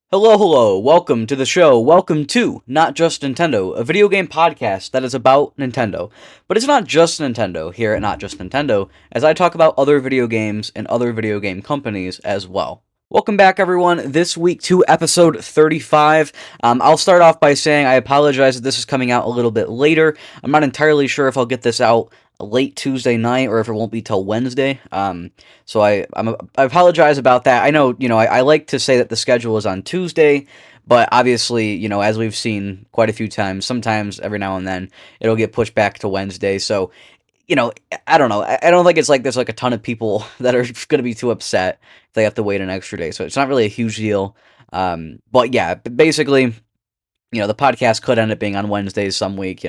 Hello, welcome to the show. Welcome to Not Just Nintendo, a video game podcast that is about Nintendo. But it's not just Nintendo here at Not Just Nintendo, as I talk about other video games and other video game companies as well. Welcome back, everyone. This week to episode 35. I'll start off by saying I apologize that this is coming out a little bit later. I'm not entirely sure if I'll get this out late Tuesday night or if it won't be till Wednesday. So I apologize about that. I know, I like to say that the schedule is on Tuesday, but obviously, as we've seen quite a few times, sometimes every now and then it'll get pushed back to Wednesday. So, I don't know. I don't think it's like there's like a ton of people that are going to be too upset if they have to wait an extra day. So it's not really a huge deal. But yeah, basically, the podcast could end up being on Wednesdays some week,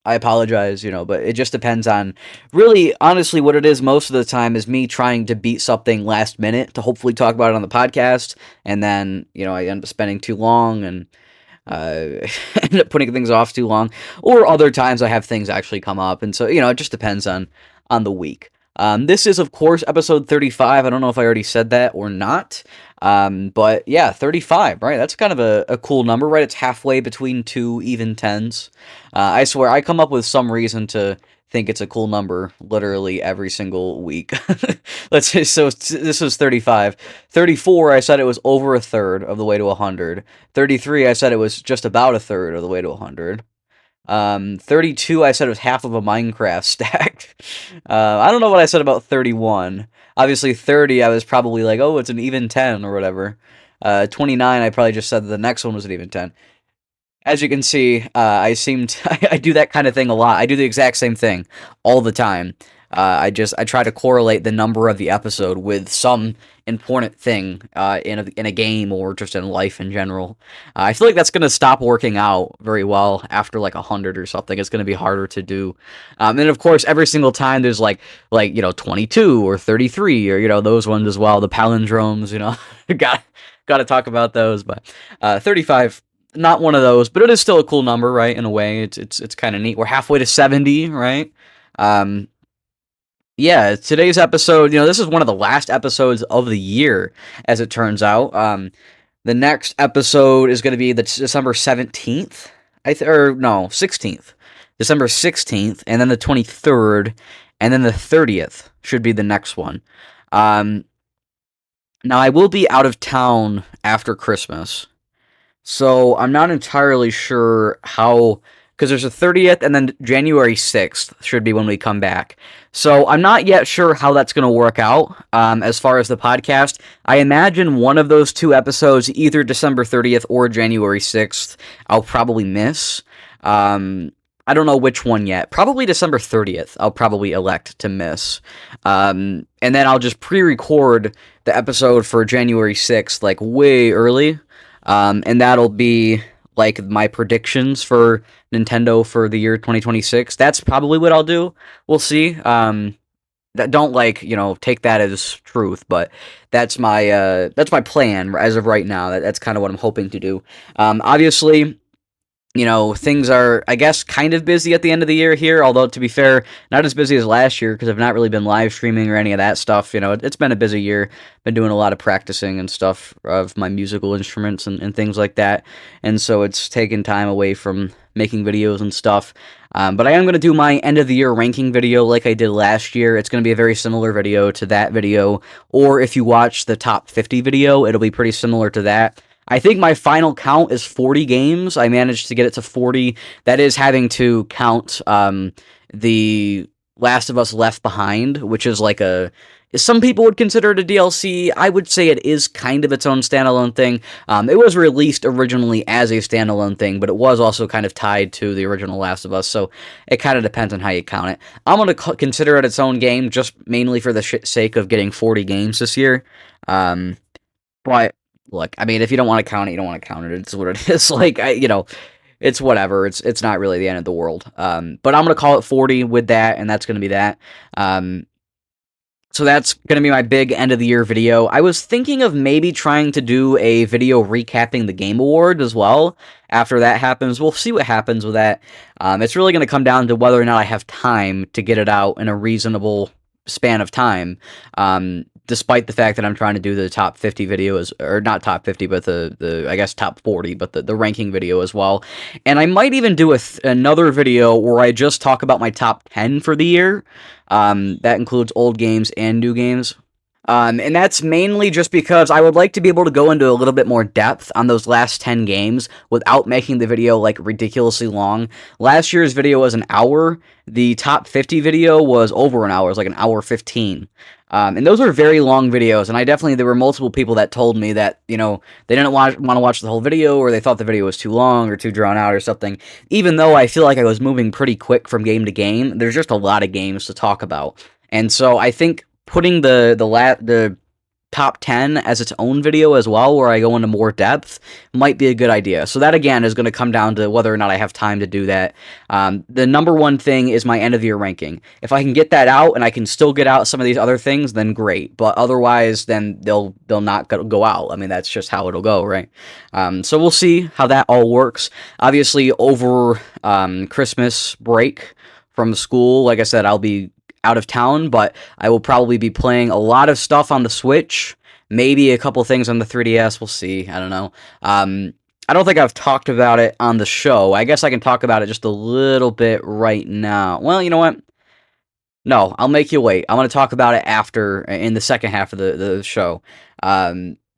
I apologize, but it just depends on really, honestly, what it is most of the time is me trying to beat something last minute to hopefully talk about it on the podcast. And then, I end up spending too long and end up putting things off too long. Or other times I have things actually come up. And so, it just depends on the week. This is, of course, episode 35. I don't know if I already said that or not. But yeah, 35, right? That's kind of a cool number, right? It's halfway between two even tens. I swear, I come up with some reason to think it's a cool number literally every single week. Let's say, so this was 35. 34, I said it was over a third of the way to 100. 33, I said it was just about a third of the way to 100. 32, I said it was half of a Minecraft stack. I don't know what I said about 31. Obviously, 30, I was probably like, oh, it's an even 10 or whatever. 29, I probably just said that the next one was an even 10. As you can see, I do that kind of thing a lot. I do the exact same thing all the time. I try to correlate the number of the episode with some important thing in a game or just in life in general. I feel like that's gonna stop working out very well after like 100 or something. It's gonna be harder to do. And of course, every single time there's like 22 or 33 or those ones as well. The palindromes, got to talk about those. But 35. Not one of those, but it is still a cool number, right? In a way, it's kind of neat. We're halfway to 70, right? Yeah, today's episode, this is one of the last episodes of the year, as it turns out. The next episode is going to be the December 17th, 16th. December 16th, and then the 23rd, and then the 30th should be the next one. Now, I will be out of town after Christmas. So I'm not entirely sure how, because there's a 30th and then January 6th should be when we come back. So I'm not yet sure how that's going to work out as far as the podcast. I imagine one of those two episodes, either December 30th or January 6th, I'll probably miss. I don't know which one yet. Probably December 30th, I'll probably elect to miss. And then I'll just pre-record the episode for January 6th, like way early. And that'll be like my predictions for Nintendo for the year 2026. That's probably what I'll do. We'll see. Don't take that as truth, but that's my plan as of right now. That's kind of what I'm hoping to do. Obviously, things are, I guess, kind of busy at the end of the year here, although, to be fair, not as busy as last year, because I've not really been live streaming or any of that stuff. It's been a busy year. Been doing a lot of practicing and stuff of my musical instruments and things like that, and so it's taken time away from making videos and stuff. But I am going to do my end-of-the-year ranking video like I did last year. It's going to be a very similar video to that video, or if you watch the top 50 video, it'll be pretty similar to that. I think my final count is 40 games. I managed to get it to 40. That is having to count the Last of Us Left Behind, which is like some people would consider it a DLC. I would say it is kind of its own standalone thing. It was released originally as a standalone thing, but it was also kind of tied to the original Last of Us, so it kind of depends on how you count it. I'm going to consider it its own game, just mainly for the sake of getting 40 games this year. But look, I mean, if you don't want to count it, you don't want to count it. It's what it is. It's whatever. It's not really the end of the world. But I'm going to call it 40 with that, and that's going to be that. So that's going to be my big end of the year video. I was thinking of maybe trying to do a video recapping the Game Awards as well. After that happens, we'll see what happens with that. It's really going to come down to whether or not I have time to get it out in a reasonable span of time, despite the fact that I'm trying to do the top 50 videos, or not top 50, but the I guess top 40, but the ranking video as well. And I might even do another video where I just talk about my top 10 for the year. That includes old games and new games. And that's mainly just because I would like to be able to go into a little bit more depth on those last 10 games without making the video, like, ridiculously long. Last year's video was an hour. The top 50 video was over an hour. It was like an hour 15. And those are very long videos, and there were multiple people that told me that, they didn't want to watch the whole video, or they thought the video was too long or too drawn out or something. Even though I feel like I was moving pretty quick from game to game, there's just a lot of games to talk about. And so I think putting the top 10 as its own video as well, where I go into more depth, might be a good idea. So that, again, is going to come down to whether or not I have time to do that. The number one thing is my end-of-year ranking. If I can get that out, and I can still get out some of these other things, then great. But otherwise, then they'll not go out. I mean, that's just how it'll go, right? So we'll see how that all works. Obviously, over Christmas break from school, like I said, I'll be out of town, but I will probably be playing a lot of stuff on the Switch, maybe a couple things on the 3DS, we'll see, I don't know. I don't think I've talked about it on the show. I guess I can talk about it just a little bit right now. Well, you know what? No, I'll make you wait. I'm going to talk about it in the second half of the show.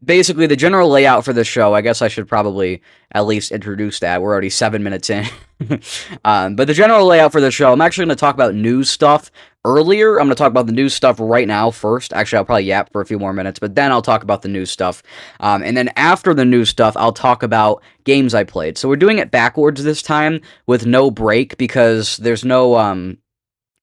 Basically, the general layout for the show, I guess I should probably at least introduce that. We're already 7 minutes in. But the general layout for the show, I'm actually going to talk about news stuff earlier. I'm going to talk about the news stuff right now first. Actually, I'll probably yap for a few more minutes, but then I'll talk about the news stuff. And then after the news stuff, I'll talk about games I played. So we're doing it backwards this time with no break, because there's no...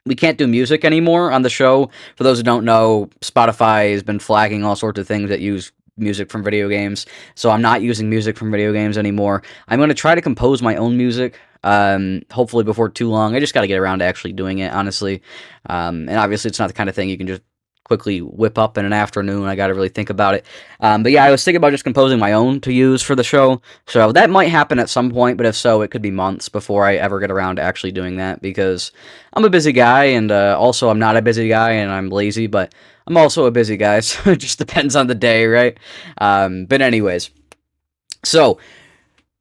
we can't do music anymore on the show. For those who don't know, Spotify has been flagging all sorts of things that use music from video games, so I'm not using music from video games anymore. I'm going to try to compose my own music, hopefully before too long. I just got to get around to actually doing it, honestly. And obviously it's not the kind of thing you can just quickly whip up in an afternoon. I got to really think about it. But yeah, I was thinking about just composing my own to use for the show, so that might happen at some point, but if so, it could be months before I ever get around to actually doing that, because I'm a busy guy, and also I'm not a busy guy, and I'm lazy, but I'm also a busy guy, so it just depends on the day, right? But anyways, so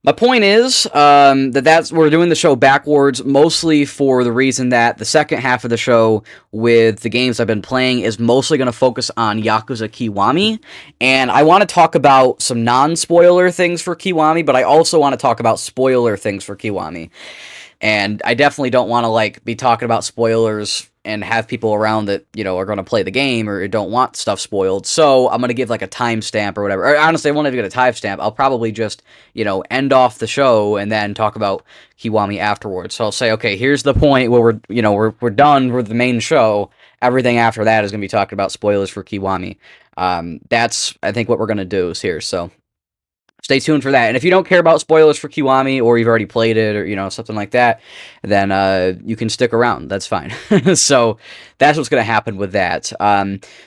my point is we're doing the show backwards, mostly for the reason that the second half of the show with the games I've been playing is mostly going to focus on Yakuza Kiwami, and I want to talk about some non-spoiler things for Kiwami, but I also want to talk about spoiler things for Kiwami. And I definitely don't want to, be talking about spoilers and have people around that, are going to play the game or don't want stuff spoiled. So I'm going to give, a timestamp or whatever. Or, honestly, I won't even get a timestamp. I'll probably just, end off the show and then talk about Kiwami afterwards. So I'll say, okay, here's the point where we're done with the main show. Everything after that is going to be talking about spoilers for Kiwami. That's, I think, what we're going to do here. So stay tuned for that. And if you don't care about spoilers for Kiwami, or you've already played it, or, something like that, then you can stick around. That's fine. So that's what's going to happen with that.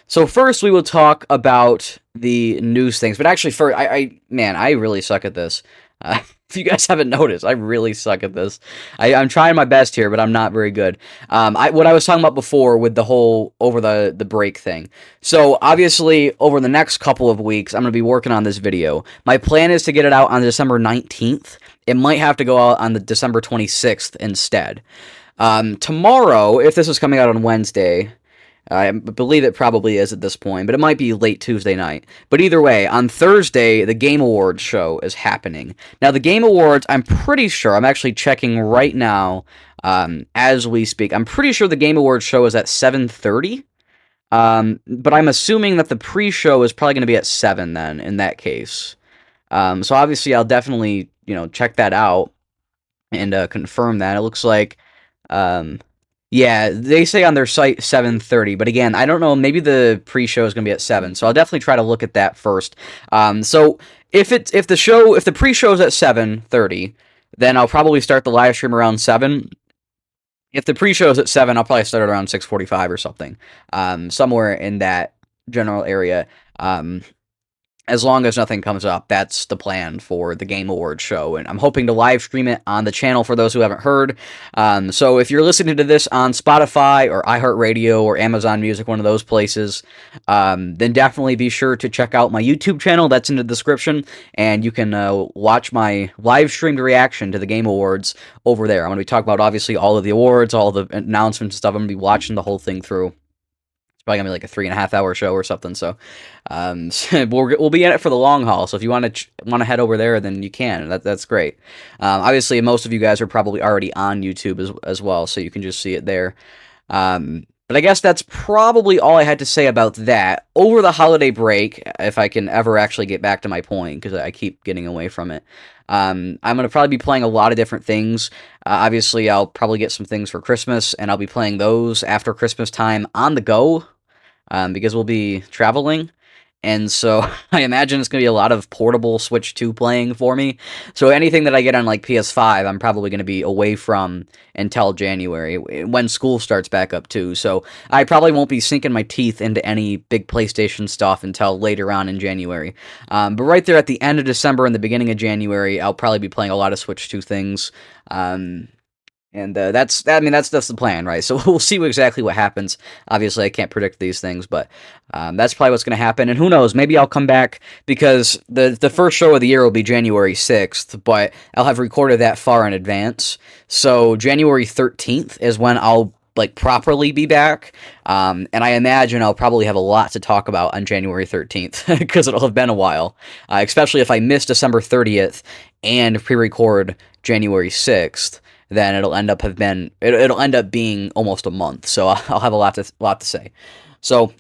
So first we will talk about the news things. But actually, first, I really suck at this. If you guys haven't noticed, I really suck at this. I'm trying my best here, but I'm not very good. What I was talking about before with the whole over the break thing. So obviously, over the next couple of weeks, I'm going to be working on this video. My plan is to get it out on December 19th. It might have to go out on the December 26th instead. Tomorrow, if this is coming out on Wednesday, I believe it probably is at this point, but it might be late Tuesday night. But either way, on Thursday, the Game Awards show is happening. Now, the Game Awards, I'm pretty sure, I'm actually checking right now as we speak. I'm pretty sure the Game Awards show is at 7:30, but I'm assuming that the pre-show is probably going to be at 7 then, in that case. So obviously, I'll definitely, check that out and confirm that. It looks like... yeah, they say on their site 7:30, but again, I don't know, maybe the pre-show is going to be at 7, so I'll definitely try to look at that first. So if the pre-show is at 7:30, then I'll probably start the live stream around 7. If the pre-show is at 7, I'll probably start it around 6:45 or something, somewhere in that general area. And as long as nothing comes up, that's the plan for the Game Awards show. And I'm hoping to live stream it on the channel for those who haven't heard. So if you're listening to this on Spotify or iHeartRadio or Amazon Music, one of those places, then definitely be sure to check out my YouTube channel. That's in the description. And you can watch my live streamed reaction to the Game Awards over there. I'm going to be talking about, obviously, all of the awards, all the announcements and stuff. I'm going to be watching the whole thing through. It's probably gonna be like a 3.5 hour show or something. So, we'll be in it for the long haul. So if you want to head over there, then you can. That's great. Obviously, most of you guys are probably already on YouTube as well, so you can just see it there. But I guess that's probably all I had to say about that. Over the holiday break, if I can ever actually get back to my point, because I keep getting away from it, I'm going to probably be playing a lot of different things. Obviously, I'll probably get some things for Christmas, and I'll be playing those after Christmas time on the go, because we'll be traveling. And so I imagine it's going to be a lot of portable Switch 2 playing for me. So anything that I get on like PS5, I'm probably going to be away from until January, when school starts back up too. So I probably won't be sinking my teeth into any big PlayStation stuff until later on in January. But right there at the end of December and the beginning of January, I'll probably be playing a lot of Switch 2 things. And that's the plan, right? So we'll see exactly what happens. Obviously, I can't predict these things, but that's probably what's going to happen. And who knows? Maybe I'll come back, because the first show of the year will be January 6th, but I'll have recorded that far in advance. So January 13th is when I'll properly be back. And I imagine I'll probably have a lot to talk about on January 13th, because it'll have been a while, especially if I miss December 30th and pre-record January 6th. Then it'll end up being almost a month. So I'll have a lot to say. So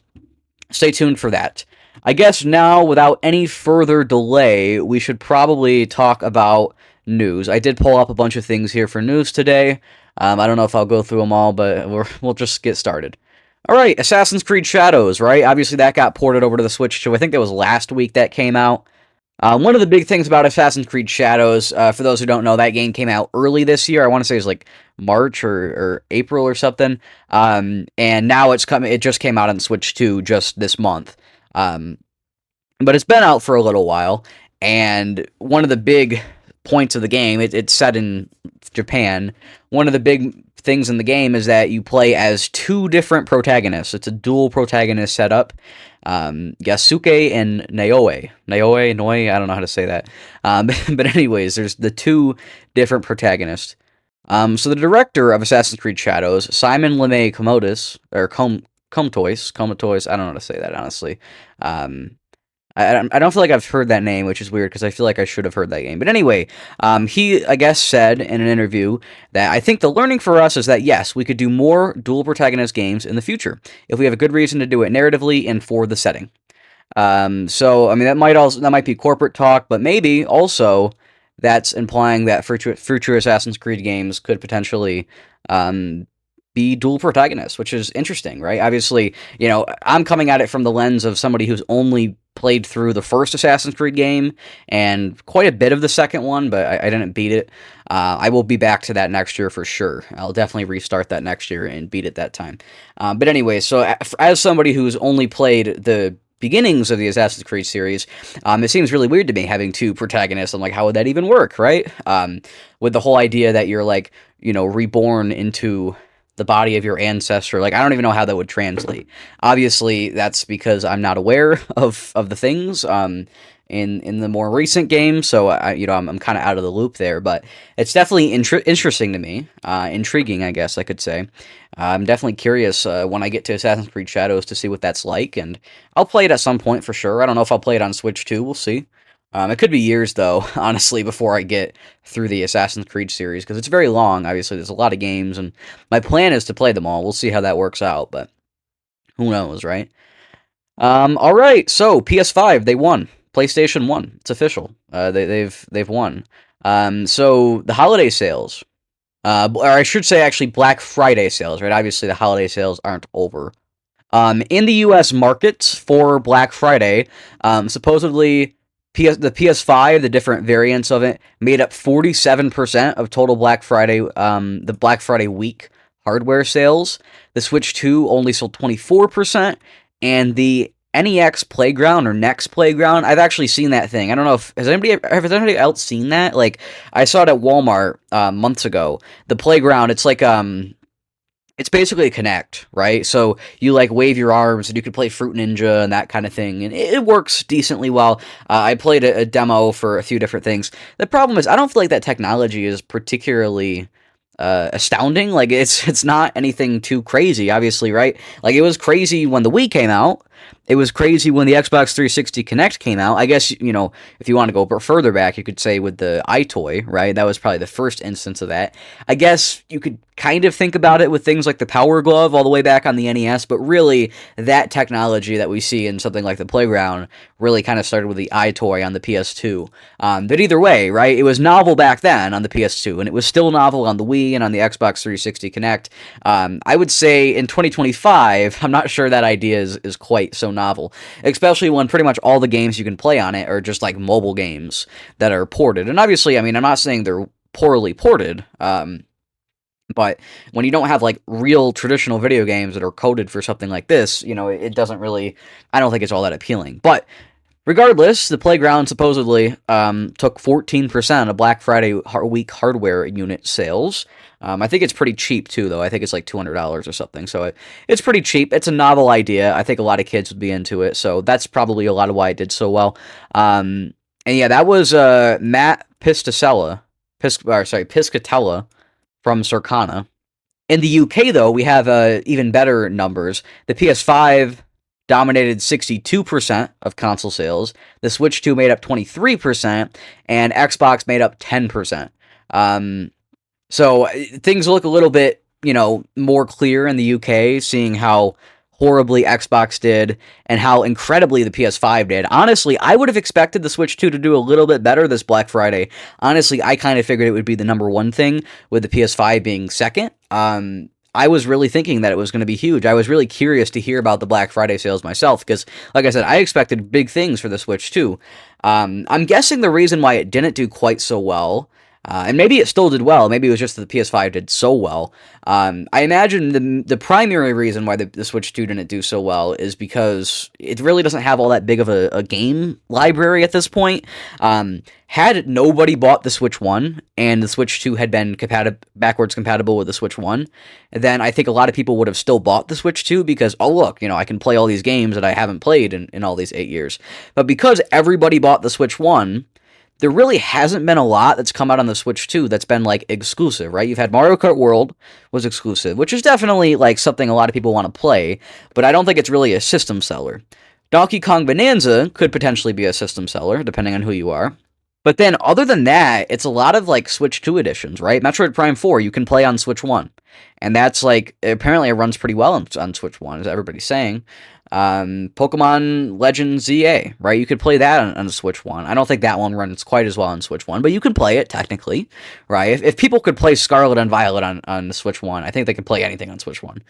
stay tuned for that. I guess now, without any further delay, we should probably talk about news. I did pull up a bunch of things here for news today. I don't know if I'll go through them all, but we'll just get started. All right, Assassin's Creed Shadows, right? Obviously, that got ported over to the Switch 2. I think that was last week that came out. One of the big things about Assassin's Creed Shadows, for those who don't know, that game came out early this year. I want to say it was like March or April or something. And now it just came out on Switch 2 just this month. But it's been out for a little while. And one of the big points of the game, it's set in Japan. One of the big things in the game is that you play as two different protagonists. It's a dual protagonist setup. Yasuke and Naoe, I don't know how to say that. But anyways, there's the two different protagonists. So the director of Assassin's Creed Shadows, Simon LeMay Commodus, or Comtois, I don't know how to say that, honestly. I don't feel like I've heard that name, which is weird, because I feel like I should have heard that name. But anyway, he, I guess, said in an interview that I think the learning for us is that, yes, we could do more dual protagonist games in the future if we have a good reason to do it narratively and for the setting. So, I mean, that might be corporate talk, but maybe also that's implying that future Assassin's Creed games could potentially be dual protagonists, which is interesting, right? Obviously, I'm coming at it from the lens of somebody who's only played through the first Assassin's Creed game and quite a bit of the second one, but I didn't beat it. I will be back to that next year for sure. I'll definitely restart that next year and beat it that time. But anyway, so as somebody who's only played the beginnings of the Assassin's Creed series, it seems really weird to me having two protagonists. I'm like, how would that even work, right? With the whole idea that you're reborn into the body of your ancestor. I don't even know how that would translate. Obviously, that's because I'm not aware of the things in the more recent games, so I'm kind of out of the loop there. But it's definitely interesting to me, intriguing, I guess I could say. I'm definitely curious when I get to Assassin's Creed Shadows to see what that's like, and I'll play it at some point for sure. I don't know if I'll play it on Switch 2. We'll see. It could be years, though, honestly, before I get through the Assassin's Creed series, because it's very long. Obviously, there's a lot of games, and my plan is to play them all. We'll see how that works out, but who knows, right? All right, so PS5, they won. PlayStation won. It's official. They've won. So the holiday sales, or I should say, actually, Black Friday sales, right? Obviously, the holiday sales aren't over. In the U.S. markets for Black Friday, supposedly the PS5, the different variants of it, made up 47% of total Black Friday, the Black Friday week hardware sales. The Switch 2 only sold 24%, and the NEX Playground or Next Playground. I've actually seen that thing. I don't know if has anybody else seen that? Like I saw it at Walmart months ago. The playground. It's like it's basically a Connect, right? So you like wave your arms and you can play Fruit Ninja and that kind of thing, and it works decently well. I played a demo for a few different things. The problem is I don't feel like that technology is particularly astounding. Like it's not anything too crazy, obviously, right? Like it was crazy when the Wii came out. It was crazy when the Xbox 360 Connect came out. I guess, you know, if you want to go further back, you could say with the iToy, right? That was probably the first instance of that. I guess you could kind of think about it with things like the Power Glove all the way back on the NES, but really that technology that we see in something like the Playground really kind of started with the iToy on the PS2. But either way, right, it was novel back then on the PS2, and it was still novel on the Wii and on the Xbox 360 Connect. I would say in 2025, I'm not sure that idea is quite so novel, especially when pretty much all the games you can play on it are just like mobile games that are ported. And obviously, I mean, I'm not saying they're poorly ported, but when you don't have like real traditional video games that are coded for something like this, you know, it doesn't really, I don't think it's all that appealing. But regardless, the Playground supposedly took 14% of Black Friday week hardware unit sales. I think it's pretty cheap too, though. I think it's like $200 or something. So it's pretty cheap. It's a novel idea. I think a lot of kids would be into it. So that's probably a lot of why it did so well. And yeah, that was Matt Piscatella from Circana. In the UK, though, we have even better numbers. The PS5 dominated 62% of console sales. The Switch 2 made up 23%, and Xbox made up 10%. So things look a little bit, you know, more clear in the UK, seeing how horribly Xbox did and how incredibly the PS5 did. Honestly, I would have expected the Switch 2 to do a little bit better this Black Friday. Honestly, I kind of figured it would be the number one thing, with the PS5 being second. I was really thinking that it was going to be huge. I was really curious to hear about the Black Friday sales myself because, like I said, I expected big things for the Switch 2. I'm guessing the reason why it didn't do quite so well, and maybe it still did well, maybe it was just that the PS5 did so well. I imagine the primary reason why the Switch 2 didn't do so well is because it really doesn't have all that big of a game library at this point. Had nobody bought the Switch 1 and the Switch 2 had been backwards compatible with the Switch 1, then I think a lot of people would have still bought the Switch 2 because, oh look, you know, I can play all these games that I haven't played in all these 8 years. But because everybody bought the Switch 1, there really hasn't been a lot that's come out on the Switch 2 that's been, like, exclusive, right? You've had Mario Kart World was exclusive, which is definitely, like, something a lot of people want to play, but I don't think it's really a system seller. Donkey Kong Bonanza could potentially be a system seller, depending on who you are. But then, other than that, it's a lot of, like, Switch 2 editions, right? Metroid Prime 4, you can play on Switch 1. And that's, like, apparently it runs pretty well on Switch 1, as everybody's saying. Pokemon Legends ZA, right? You could play that on the Switch 1. I don't think that one runs quite as well on Switch 1, but you can play it, technically, right? If people could play Scarlet and Violet on the Switch 1, I think they could play anything on Switch 1.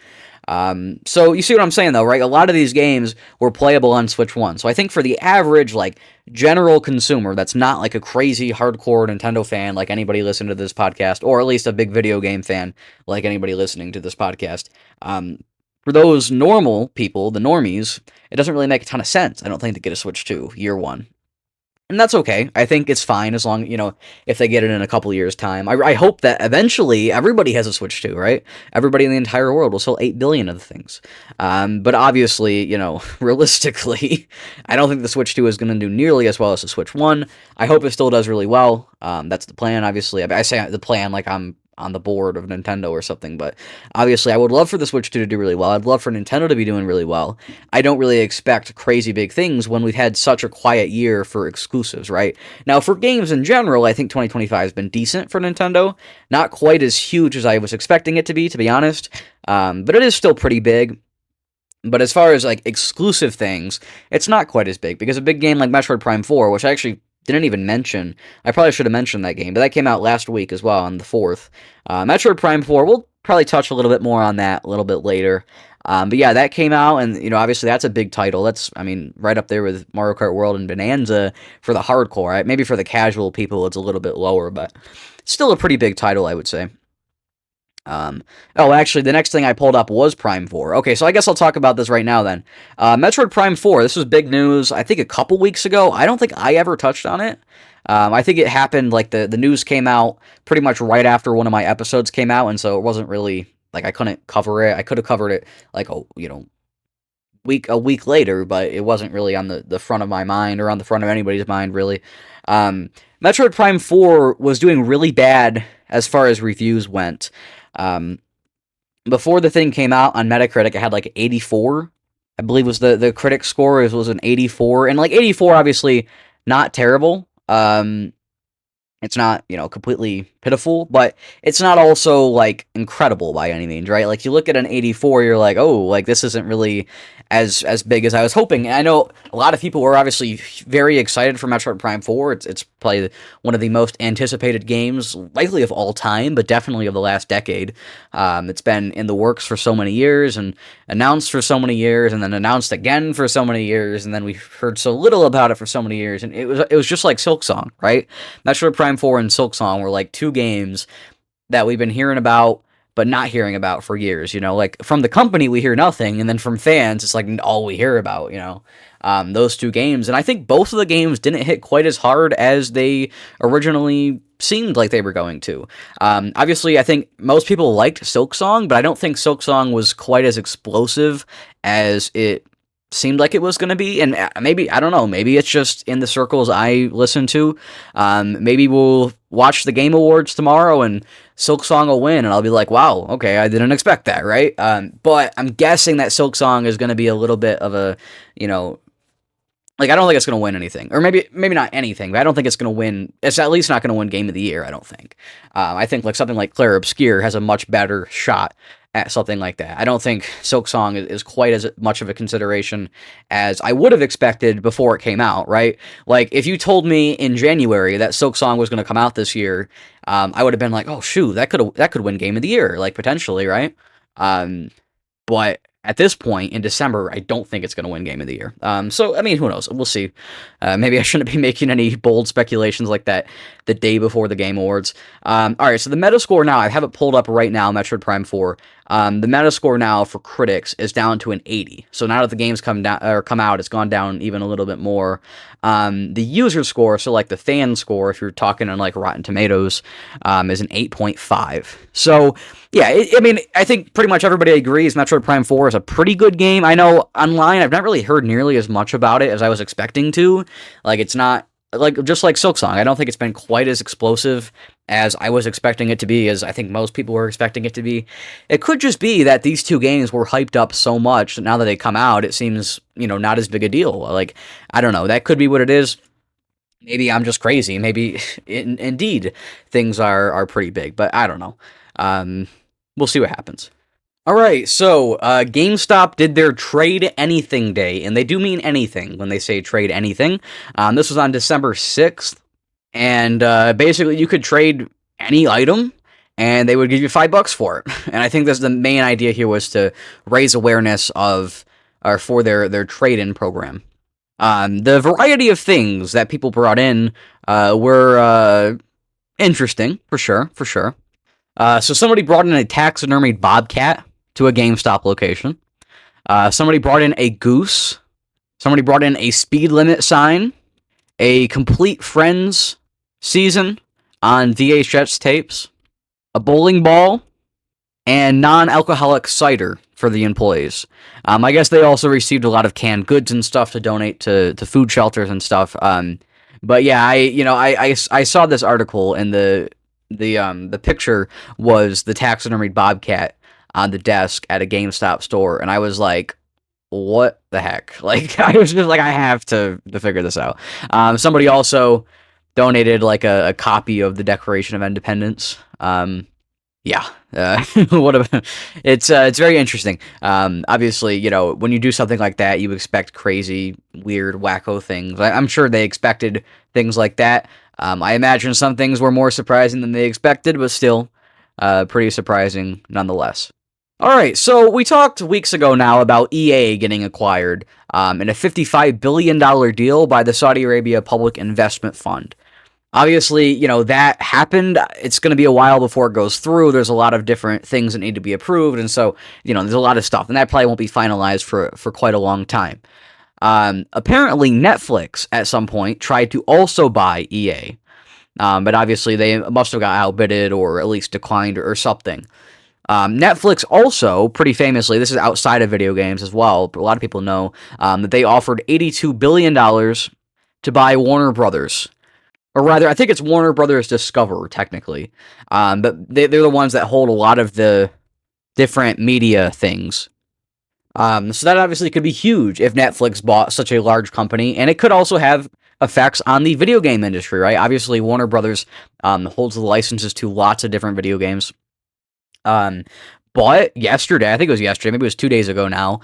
So you see what I'm saying, though, right? A lot of these games were playable on Switch 1. So I think for the average, like, general consumer that's not, like, a crazy hardcore Nintendo fan like anybody listening to this podcast, or at least a big video game fan like anybody listening to this podcast, for those normal people, the normies, it doesn't really make a ton of sense, I don't think, to get a Switch 2 year one. And that's okay. I think it's fine as long, you know, if they get it in a couple years' time. I hope that eventually everybody has a Switch 2, right? Everybody in the entire world will sell 8 billion of the things. But obviously, you know, realistically, I don't think the Switch 2 is going to do nearly as well as the Switch 1. I hope it still does really well. That's the plan, obviously. I say the plan like I'm on the board of Nintendo or something, but obviously I would love for the Switch 2 to do really well. I'd love for Nintendo to be doing really well. I don't really expect crazy big things when we've had such a quiet year for exclusives, right? Now, for games in general, I think 2025 has been decent for Nintendo. Not quite as huge as I was expecting it to be honest, but it is still pretty big. But as far as, like, exclusive things, it's not quite as big, because a big game like Metroid Prime 4, which I actually didn't even mention. I probably should have mentioned that game, but that came out last week as well on the 4th. Metroid Prime 4, we'll probably touch a little bit more on that a little bit later. But yeah, that came out, and, you know, obviously that's a big title. That's, I mean, right up there with Mario Kart World and Bonanza for the hardcore, right? Maybe for the casual people it's a little bit lower, but still a pretty big title, I would say. Oh, actually, the next thing I pulled up was Prime 4. Okay, so I guess I'll talk about this right now then. Metroid Prime 4, this was big news, I think a couple weeks ago. I don't think I ever touched on it. I think it happened, like, the news came out pretty much right after one of my episodes came out, and so it wasn't really, like, I couldn't cover it. I could have covered it, like, a week later, but it wasn't really on the front of my mind or on the front of anybody's mind, really. Metroid Prime 4 was doing really bad as far as reviews went. Um, Before the thing came out on Metacritic, it had like 84. I believe was the critic score was an 84, and like 84, obviously not terrible. It's not, completely pitiful, but it's not also like incredible by any means, right? Like you look at an 84, you're like, oh, like this isn't really as big as I was hoping. And I know a lot of people were obviously very excited for Metroid Prime 4. It's probably one of the most anticipated games, likely of all time, but definitely of the last decade. It's been in the works for so many years and announced for so many years, and then announced again for so many years, and then we heard so little about it for so many years, and it was just like Silksong, right? Metroid Prime 4 and Silksong were like two games that we've been hearing about but not hearing about for years, like from the company we hear nothing, and then from fans it's like all we hear about, those two games. And I think both of the games didn't hit quite as hard as they originally seemed like they were going to. Obviously, I think most people liked Silksong, but I don't think Silksong was quite as explosive as it seemed like it was going to be. And maybe, I don't know, maybe it's just in the circles I listen to. Maybe we'll watch the Game Awards tomorrow and Silksong will win, and I'll be like, wow, okay, I didn't expect that, right? But I'm guessing that Silksong is going to be a little bit of a, like, I don't think it's going to win anything. Or maybe not anything, but I don't think it's going to win. It's at least not going to win Game of the Year, I don't think. I think like something like Clair Obscur has a much better shot at something like that. I don't think Silksong is quite as much of a consideration as I would have expected before it came out, right? Like, if you told me in January that Silksong was going to come out this year, I would have been like, oh, shoot, that could win Game of the Year, like, potentially, right? But at this point, in December, I don't think it's going to win Game of the Year. So, I mean, who knows? We'll see. Maybe I shouldn't be making any bold speculations like that the day before the Game Awards. All right, so the Metascore now, I have it pulled up right now, Metroid Prime 4. The Metascore now for critics is down to an 80. So now that the game's come out, it's gone down even a little bit more. The user score, so like the fan score, if you're talking on like Rotten Tomatoes, is an 8.5. So yeah, I mean, I think pretty much everybody agrees Metroid Prime 4 is a pretty good game. I know online I've not really heard nearly as much about it as I was expecting to. Like, it's not, like, just like Silksong, I don't think it's been quite as explosive as I was expecting it to be, as I think most people were expecting it to be. It could just be that these two games were hyped up so much that now that they come out, it seems, not as big a deal. Like, I don't know, that could be what it is. Maybe I'm just crazy. Maybe, indeed, things are pretty big, but I don't know. We'll see what happens. All right, so GameStop did their Trade Anything Day, and they do mean anything when they say trade anything. This was on December 6th, and basically you could trade any item, and they would give you $5 for it. And I think that's the main idea here, was to raise awareness for their trade-in program. The variety of things that people brought in were interesting, for sure. So somebody brought in a taxidermied bobcat to a GameStop location. Somebody brought in a goose. Somebody brought in a speed limit sign. A complete Friends season on VHS tapes. A bowling ball. And non-alcoholic cider for the employees. I guess they also received a lot of canned goods and stuff to donate to food shelters and stuff. But yeah, I saw this article, and the picture was the taxidermied bobcat on the desk at a GameStop store, and I was like, what the heck? Like, I was just like, I have to figure this out. Somebody also donated like a copy of the Declaration of Independence. Yeah, what about, it's very interesting. Obviously, when you do something like that, you expect crazy, weird, wacko things. I'm sure they expected things like that. I imagine some things were more surprising than they expected, but still, pretty surprising nonetheless. All right, so we talked weeks ago now about EA getting acquired in a $55 billion deal by the Saudi Arabia Public Investment Fund. Obviously, that happened. It's going to be a while before it goes through. There's a lot of different things that need to be approved, and so, there's a lot of stuff, and that probably won't be finalized for quite a long time. Apparently, Netflix at some point tried to also buy EA, but obviously they must have got outbidded or at least declined or something. Netflix also, pretty famously, this is outside of video games as well, but a lot of people know that they offered $82 billion to buy Warner Brothers. Or rather, I think it's Warner Brothers Discover, technically. But they're the ones that hold a lot of the different media things. So that obviously could be huge if Netflix bought such a large company, and it could also have effects on the video game industry, right? Obviously, Warner Brothers holds the licenses to lots of different video games. But yesterday, I think it was yesterday, maybe it was 2 days ago now,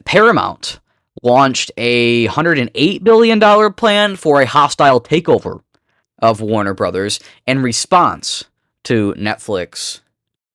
Paramount launched a $108 billion plan for a hostile takeover of Warner Brothers in response to Netflix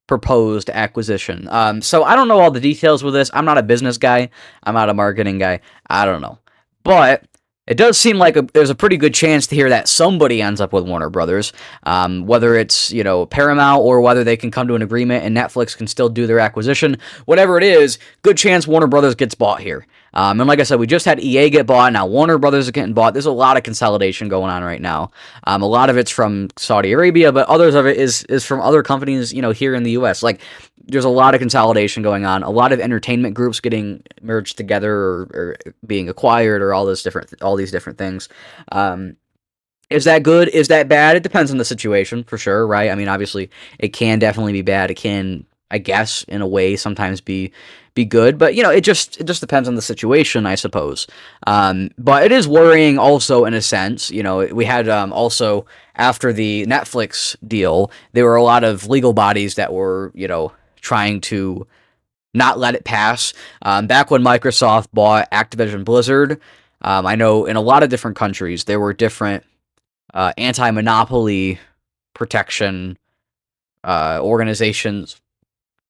proposed acquisition. So I don't know all the details with this. I'm not a business guy. I'm not a marketing guy. I don't know. But it does seem like there's a pretty good chance to hear that somebody ends up with Warner Brothers, whether it's, Paramount or whether they can come to an agreement and Netflix can still do their acquisition. Whatever it is, good chance Warner Brothers gets bought here. And like I said, we just had EA get bought. Now Warner Brothers is getting bought. There's a lot of consolidation going on right now. A lot of it's from Saudi Arabia, but others of it is from other companies, here in the U.S. Like, there's a lot of consolidation going on. A lot of entertainment groups getting merged together or being acquired or all these different things. Is that good? Is that bad? It depends on the situation, for sure, right? I mean, obviously, it can definitely be bad. It can, I guess, in a way, sometimes be good, but it just depends on the situation, I suppose. But it is worrying also in a sense. We had also after the Netflix deal, there were a lot of legal bodies that were trying to not let it pass. Back when Microsoft bought Activision Blizzard, I know in a lot of different countries there were different anti-monopoly protection organizations,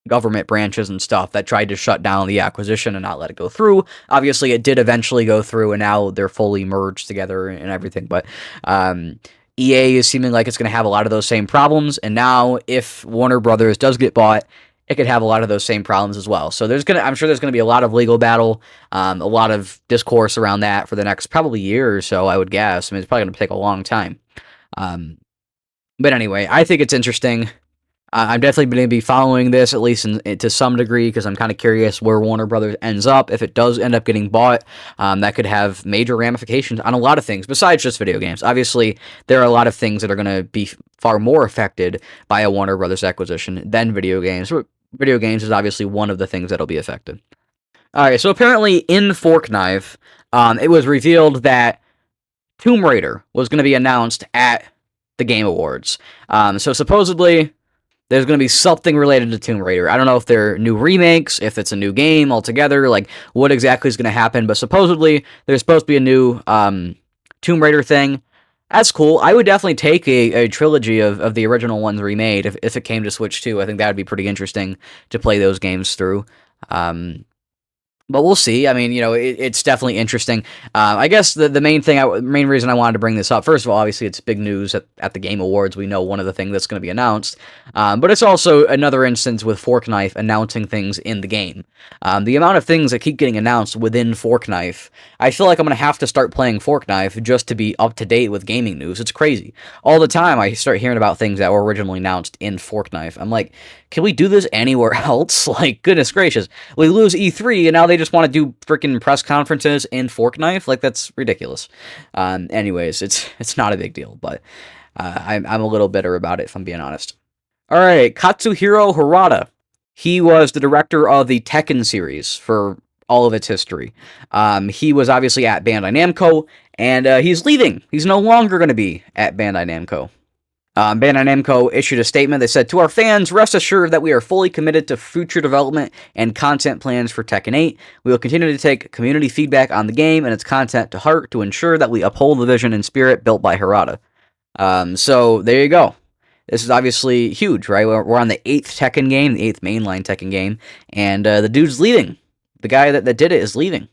government branches and stuff that tried to shut down the acquisition and not let it go through. Obviously, it did eventually go through, and now they're fully merged together and everything. But EA is seeming like it's going to have a lot of those same problems, and now if Warner Brothers does get bought, it could have a lot of those same problems as well. So I'm sure there's going to be a lot of legal battle, a lot of discourse around that for the next probably year or so, I would guess. I mean, it's probably going to take a long time. But anyway, I think it's interesting. I'm definitely going to be following this, at least to some degree, because I'm kind of curious where Warner Brothers ends up. If it does end up getting bought, that could have major ramifications on a lot of things, besides just video games. Obviously, there are a lot of things that are going to be far more affected by a Warner Brothers acquisition than video games. Video games is obviously one of the things that'll be affected. Alright, so apparently in Forknife, it was revealed that Tomb Raider was going to be announced at the Game Awards. So supposedly there's going to be something related to Tomb Raider. I don't know if they're new remakes, if it's a new game altogether, like what exactly is going to happen, but supposedly there's supposed to be a new Tomb Raider thing. That's cool. I would definitely take a trilogy of the original ones remade if it came to Switch 2. I think that would be pretty interesting to play those games through. But we'll see. I mean, it's definitely interesting. I guess the main reason I wanted to bring this up, first of all, obviously it's big news at the Game Awards. We know one of the things that's going to be announced. But it's also another instance with Forknife announcing things in the game. The amount of things that keep getting announced within Forknife, I feel like I'm going to have to start playing Forknife just to be up to date with gaming news. It's crazy. All the time I start hearing about things that were originally announced in Forknife. I'm like, can we do this anywhere else? Like, goodness gracious. We lose E3 and now they just want to do freaking press conferences in Forknife? Like, that's ridiculous. Anyways, it's not a big deal, but I'm a little bitter about it, if I'm being honest. Alright, Katsuhiro Harada. He was the director of the Tekken series for all of its history. He was obviously at Bandai Namco, and he's leaving. He's no longer going to be at Bandai Namco. Bandai Namco issued a statement that said, "To our fans, rest assured that we are fully committed to future development and content plans for Tekken 8. We will continue to take community feedback on the game and its content to heart to ensure that we uphold the vision and spirit built by Harada." So there you go. This is obviously huge, right? We're on the 8th Tekken game, the 8th mainline Tekken game, and the dude's leaving. The guy that did it is leaving.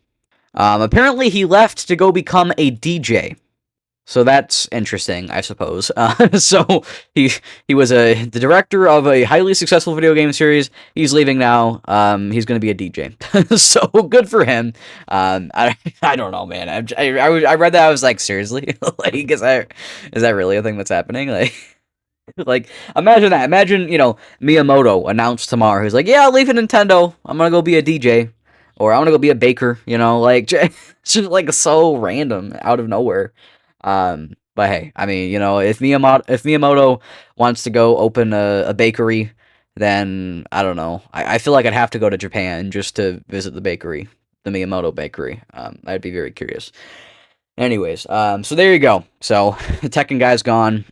Apparently he left to go become a DJ. So that's interesting, I suppose. So he he was the director of a highly successful video game series. He's leaving now. He's going to be a DJ. So good for him. I don't know, man. I read that, I was like, seriously, like is that really a thing that's happening? Like. Like, imagine that. Imagine, Miyamoto announced tomorrow. He's like, yeah, I'll leave Nintendo. I'm gonna go be a DJ. Or I'm gonna go be a baker, like, it's just, like, so random, out of nowhere. But hey, I mean, if Miyamoto wants to go open a bakery, then, I don't know. I feel like I'd have to go to Japan just to visit the bakery, the Miyamoto bakery. I'd be very curious. Anyways, so there you go. So, the Tekken guy's gone.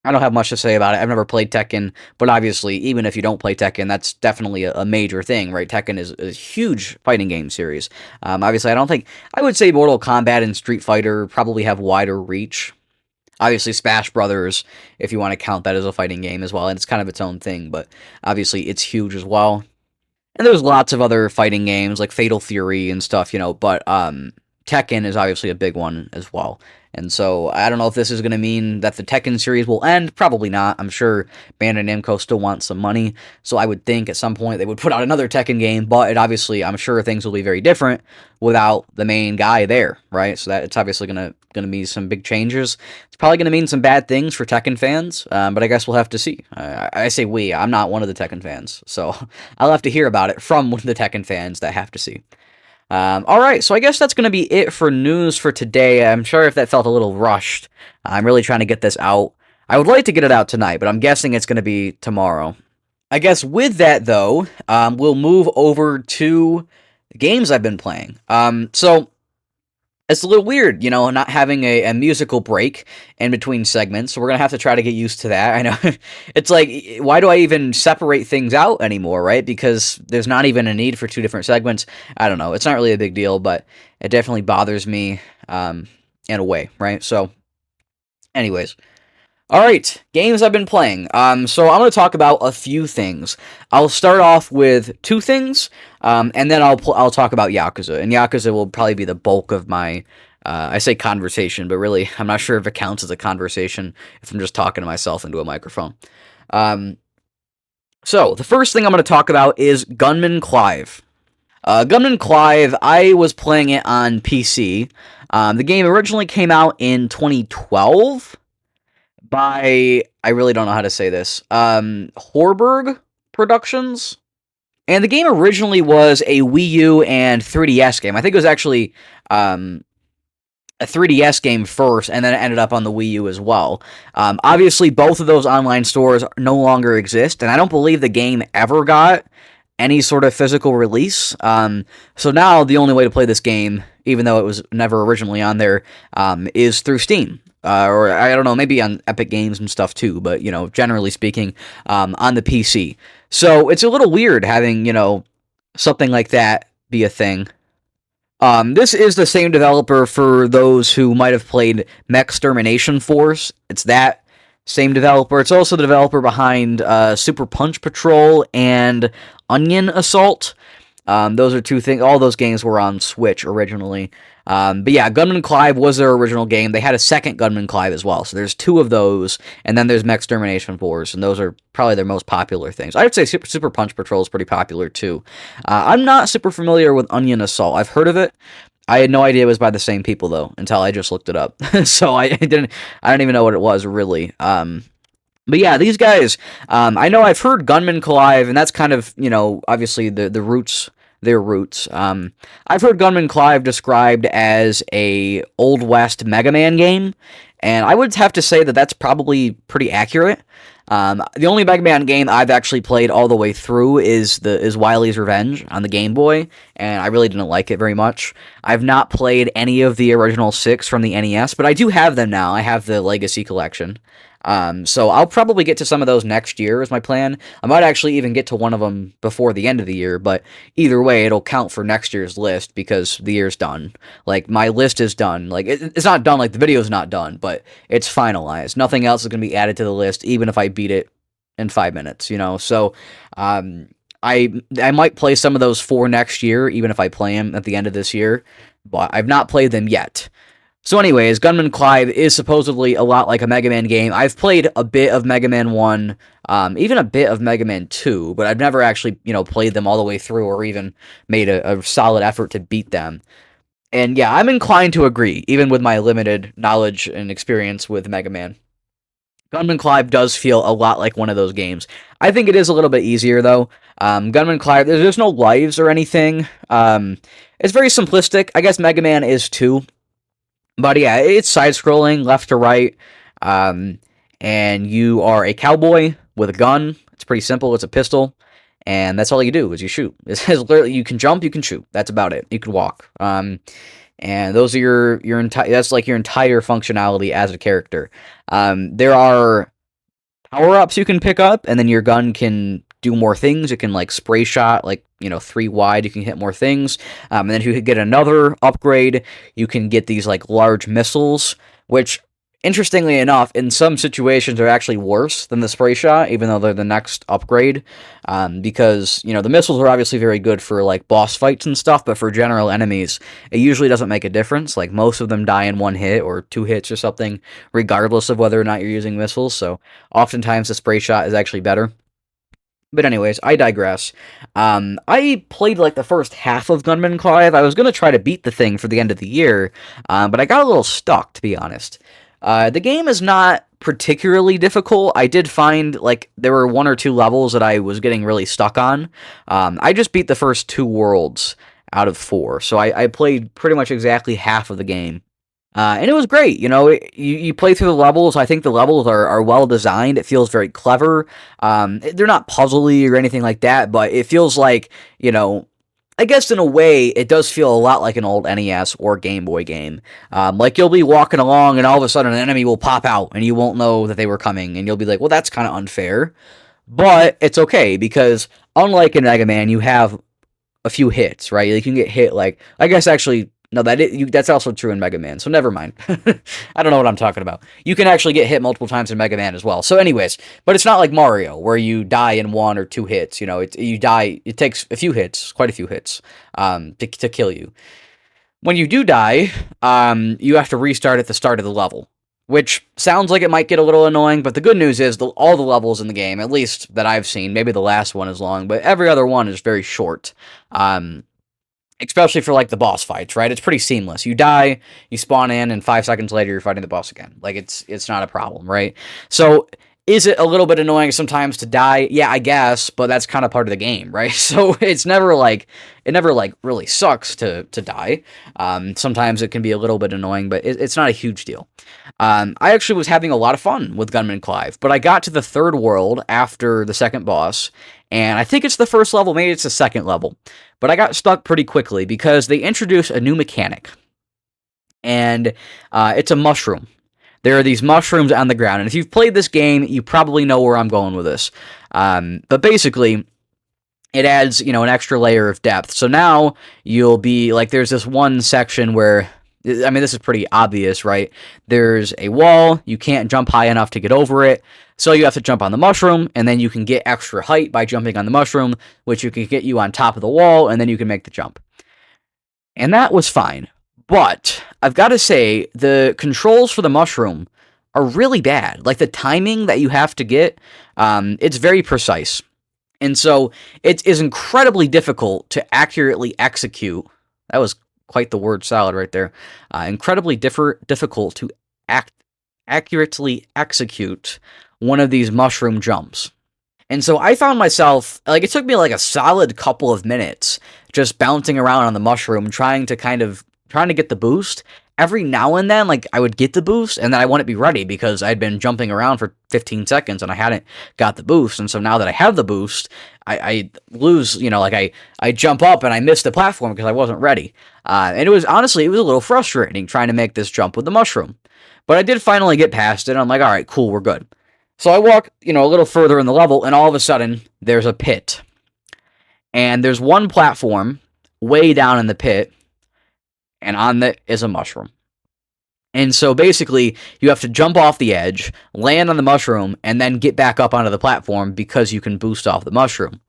I don't have much to say about it. I've never played Tekken, but obviously, even if you don't play Tekken, that's definitely a major thing, right? Tekken is a huge fighting game series. Obviously, I would say Mortal Kombat and Street Fighter probably have wider reach. Obviously, Smash Brothers, if you want to count that as a fighting game as well, and it's kind of its own thing, but obviously it's huge as well. And there's lots of other fighting games like Fatal Fury and stuff, but Tekken is obviously a big one as well. And so I don't know if this is going to mean that the Tekken series will end. Probably not. I'm sure Bandai Namco still wants some money. So I would think at some point they would put out another Tekken game. But I'm sure things will be very different without the main guy there, right? So that it's obviously going to be some big changes. It's probably going to mean some bad things for Tekken fans. But I guess we'll have to see. I say we. I'm not one of the Tekken fans. So I'll have to hear about it from the Tekken fans that have to see. All right, so I guess that's going to be it for news for today. I'm sorry if that felt a little rushed. I'm really trying to get this out. I would like to get it out tonight, but I'm guessing it's going to be tomorrow. I guess with that, though, we'll move over to games I've been playing. So it's a little weird, not having a musical break in between segments, so we're going to have to try to get used to that. I know. It's like, why do I even separate things out anymore, right? Because there's not even a need for two different segments. I don't know. It's not really a big deal, but it definitely bothers me in a way, right? So, anyways. All right, games I've been playing. So I'm going to talk about a few things. I'll start off with two things, and then I'll talk about Yakuza. And Yakuza will probably be the bulk of my, I say conversation, but really I'm not sure if it counts as a conversation if I'm just talking to myself into a microphone. So the first thing I'm going to talk about is Gunman Clive. Gunman Clive, I was playing it on PC. The game originally came out in 2012. By, I really don't know how to say this, Horberg Productions. And the game originally was a Wii U and 3DS game. I think it was actually a 3DS game first, and then it ended up on the Wii U as well. Obviously, both of those online stores no longer exist, and I don't believe the game ever got any sort of physical release. So now the only way to play this game, even though it was never originally on there, is through Steam. Or I don't know, maybe on Epic Games and stuff too, but, generally speaking, on the PC. So it's a little weird having, something like that be a thing. This is the same developer for those who might have played Mechtermination Force. It's that same developer. It's also the developer behind Super Punch Patrol and Onion Assault. Those are two things. All those games were on Switch originally. But yeah, Gunman Clive was their original game. They had a second Gunman Clive as well. So there's two of those, and then there's Mechtermination Force, and those are probably their most popular things. I would say Super Punch Patrol is pretty popular too. I'm not super familiar with Onion Assault. I've heard of it. I had no idea it was by the same people though until I just looked it up. So I don't even know what it was really. But yeah, these guys, I know I've heard Gunman Clive, and that's kind of, obviously the roots, their roots. I've heard Gunman Clive described as a Old West Mega Man game, and I would have to say that that's probably pretty accurate. The only Mega Man game I've actually played all the way through is Wily's Revenge on the Game Boy, and I really didn't like it very much. I've not played any of the original 6 from the NES, but I do have them now. I have the Legacy Collection. So I'll probably get to some of those next year is my plan. I might actually even get to one of them before the end of the year, but either way, it'll count for next year's list because the year's done. Like, my list is done. Like, it's not done, like, the video's not done, but it's finalized. Nothing else is going to be added to the list, even if I beat it in 5 minutes, So, I might play some of those for next year, even if I play them at the end of this year, but I've not played them yet. So anyways, Gunman Clive is supposedly a lot like a Mega Man game. I've played a bit of Mega Man 1, even a bit of Mega Man 2, but I've never actually, played them all the way through or even made a solid effort to beat them. And yeah, I'm inclined to agree, even with my limited knowledge and experience with Mega Man. Gunman Clive does feel a lot like one of those games. I think it is a little bit easier, though. Gunman Clive, there's no lives or anything. It's very simplistic. I guess Mega Man is too. But yeah, it's side-scrolling, left to right, and you are a cowboy with a gun. It's pretty simple. It's a pistol, and that's all you do is you shoot. It's literally, you can jump, you can shoot. That's about it. You can walk. And those are your entire. That's like your entire functionality as a character. There are power-ups you can pick up, and then your gun can do more things. It can like spray shot, like 3 wide. You can hit more things. And then if you get another upgrade, you can get these like large missiles, which interestingly enough, in some situations are actually worse than the spray shot, even though they're the next upgrade. Because the missiles are obviously very good for like boss fights and stuff, but for general enemies, it usually doesn't make a difference. Like most of them die in 1 hit or 2 hits or something, regardless of whether or not you're using missiles. So oftentimes the spray shot is actually better. But anyways, I digress. I played like the first half of Gunman Clive. I was going to try to beat the thing for the end of the year, but I got a little stuck, to be honest. The game is not particularly difficult. I did find like there were 1 or 2 levels that I was getting really stuck on. I just beat the first 2 worlds out of 4, so I played pretty much exactly half of the game. And it was great, you play through the levels. I think the levels are well designed. It feels very clever. They're not puzzly or anything like that, but it feels like, I guess in a way, it does feel a lot like an old NES or Game Boy game. Like you'll be walking along and all of a sudden an enemy will pop out and you won't know that they were coming and you'll be like, well, that's kind of unfair. But it's okay because unlike in Mega Man, you have a few hits, right? You can get hit like, I guess actually, no, that's also true in Mega Man, so never mind. I don't know what I'm talking about. You can actually get hit multiple times in Mega Man as well. So anyways, but it's not like Mario, where you die in 1 or 2 hits. You die, it takes a few hits, quite a few hits, to kill you. When you do die, you have to restart at the start of the level, which sounds like it might get a little annoying, but the good news is all the levels in the game, at least that I've seen, maybe the last one is long, but every other one is very short. Especially for, like, the boss fights, right? It's pretty seamless. You die, you spawn in, and 5 seconds later, you're fighting the boss again. Like, it's not a problem, right? So, is it a little bit annoying sometimes to die? Yeah, I guess, but that's kind of part of the game, right? So, it never really sucks to die. Sometimes it can be a little bit annoying, but it's not a huge deal. I actually was having a lot of fun with Gunman Clive, but I got to the 3rd world after the 2nd boss, and I think it's the 1st level, maybe it's the 2nd level. But I got stuck pretty quickly because they introduced a new mechanic. And it's a mushroom. There are these mushrooms on the ground. And if you've played this game, you probably know where I'm going with this. But basically, it adds, an extra layer of depth. So now you'll be, like, there's this one section where, I mean, this is pretty obvious, right? There's a wall. You can't jump high enough to get over it. So you have to jump on the mushroom, and then you can get extra height by jumping on the mushroom, which you can get you on top of the wall, and then you can make the jump. And that was fine. But I've got to say, the controls for the mushroom are really bad. Like, the timing that you have to get, it's very precise. And so it is incredibly difficult to accurately execute. That was quite the word salad right there. Incredibly difficult to accurately execute one of these mushroom jumps. And so I found myself, like, it took me like a solid couple of minutes just bouncing around on the mushroom, trying to get the boost. Every now and then, like, I would get the boost, and then I wouldn't be ready because I'd been jumping around for 15 seconds and I hadn't got the boost. And so now that I have the boost, I lose, I jump up and I miss the platform because I wasn't ready. And it was a little frustrating trying to make this jump with the mushroom. But I did finally get past it, and I'm like, all right, cool, we're good. So I walk, a little further in the level, and all of a sudden, there's a pit. And there's one platform way down in the pit, and on it is a mushroom. And so basically, you have to jump off the edge, land on the mushroom, and then get back up onto the platform because you can boost off the mushroom.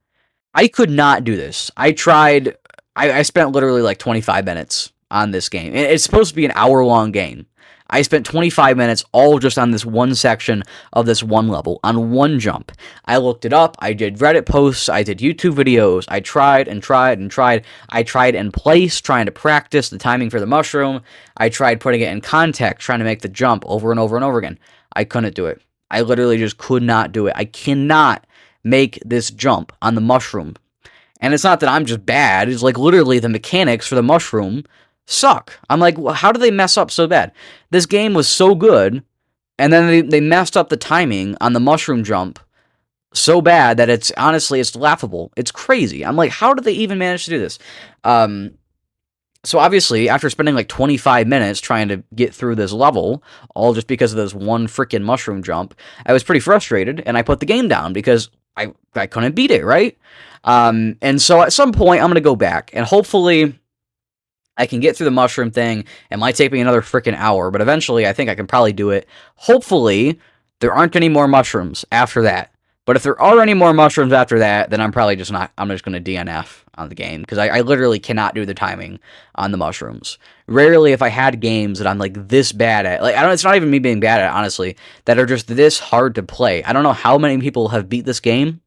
I could not do this. I tried. I spent literally like 25 minutes on this game. It's supposed to be an hour-long game. I spent 25 minutes all just on this one section of this one level, on one jump. I looked it up, I did Reddit posts, I did YouTube videos, I tried and tried and tried. I tried in place, trying to practice the timing for the mushroom. I tried putting it in context, trying to make the jump over and over and over again. I couldn't do it. I literally just could not do it. I cannot make this jump on the mushroom. And it's not that I'm just bad, it's like literally the mechanics for the mushroom suck. I'm like, well, how do they mess up so bad? This game was so good, and then they messed up the timing on the mushroom jump so bad that it's honestly, it's laughable. It's crazy. I'm like, how did they even manage to do this? So obviously, after spending like 25 minutes trying to get through this level, all just because of this one freaking mushroom jump, I was pretty frustrated, and I put the game down because I couldn't beat it, right? And so at some point, I'm going to go back, and hopefully I can get through the mushroom thing. It might take me another freaking hour, but eventually I think I can probably do it. Hopefully, there aren't any more mushrooms after that. But if there are any more mushrooms after that, then I'm probably just not, I'm just going to DNF on the game, because I literally cannot do the timing on the mushrooms. Rarely if I had games that I'm like this bad at, like, it's not even me being bad at it, honestly, that are just this hard to play. I don't know how many people have beat this game,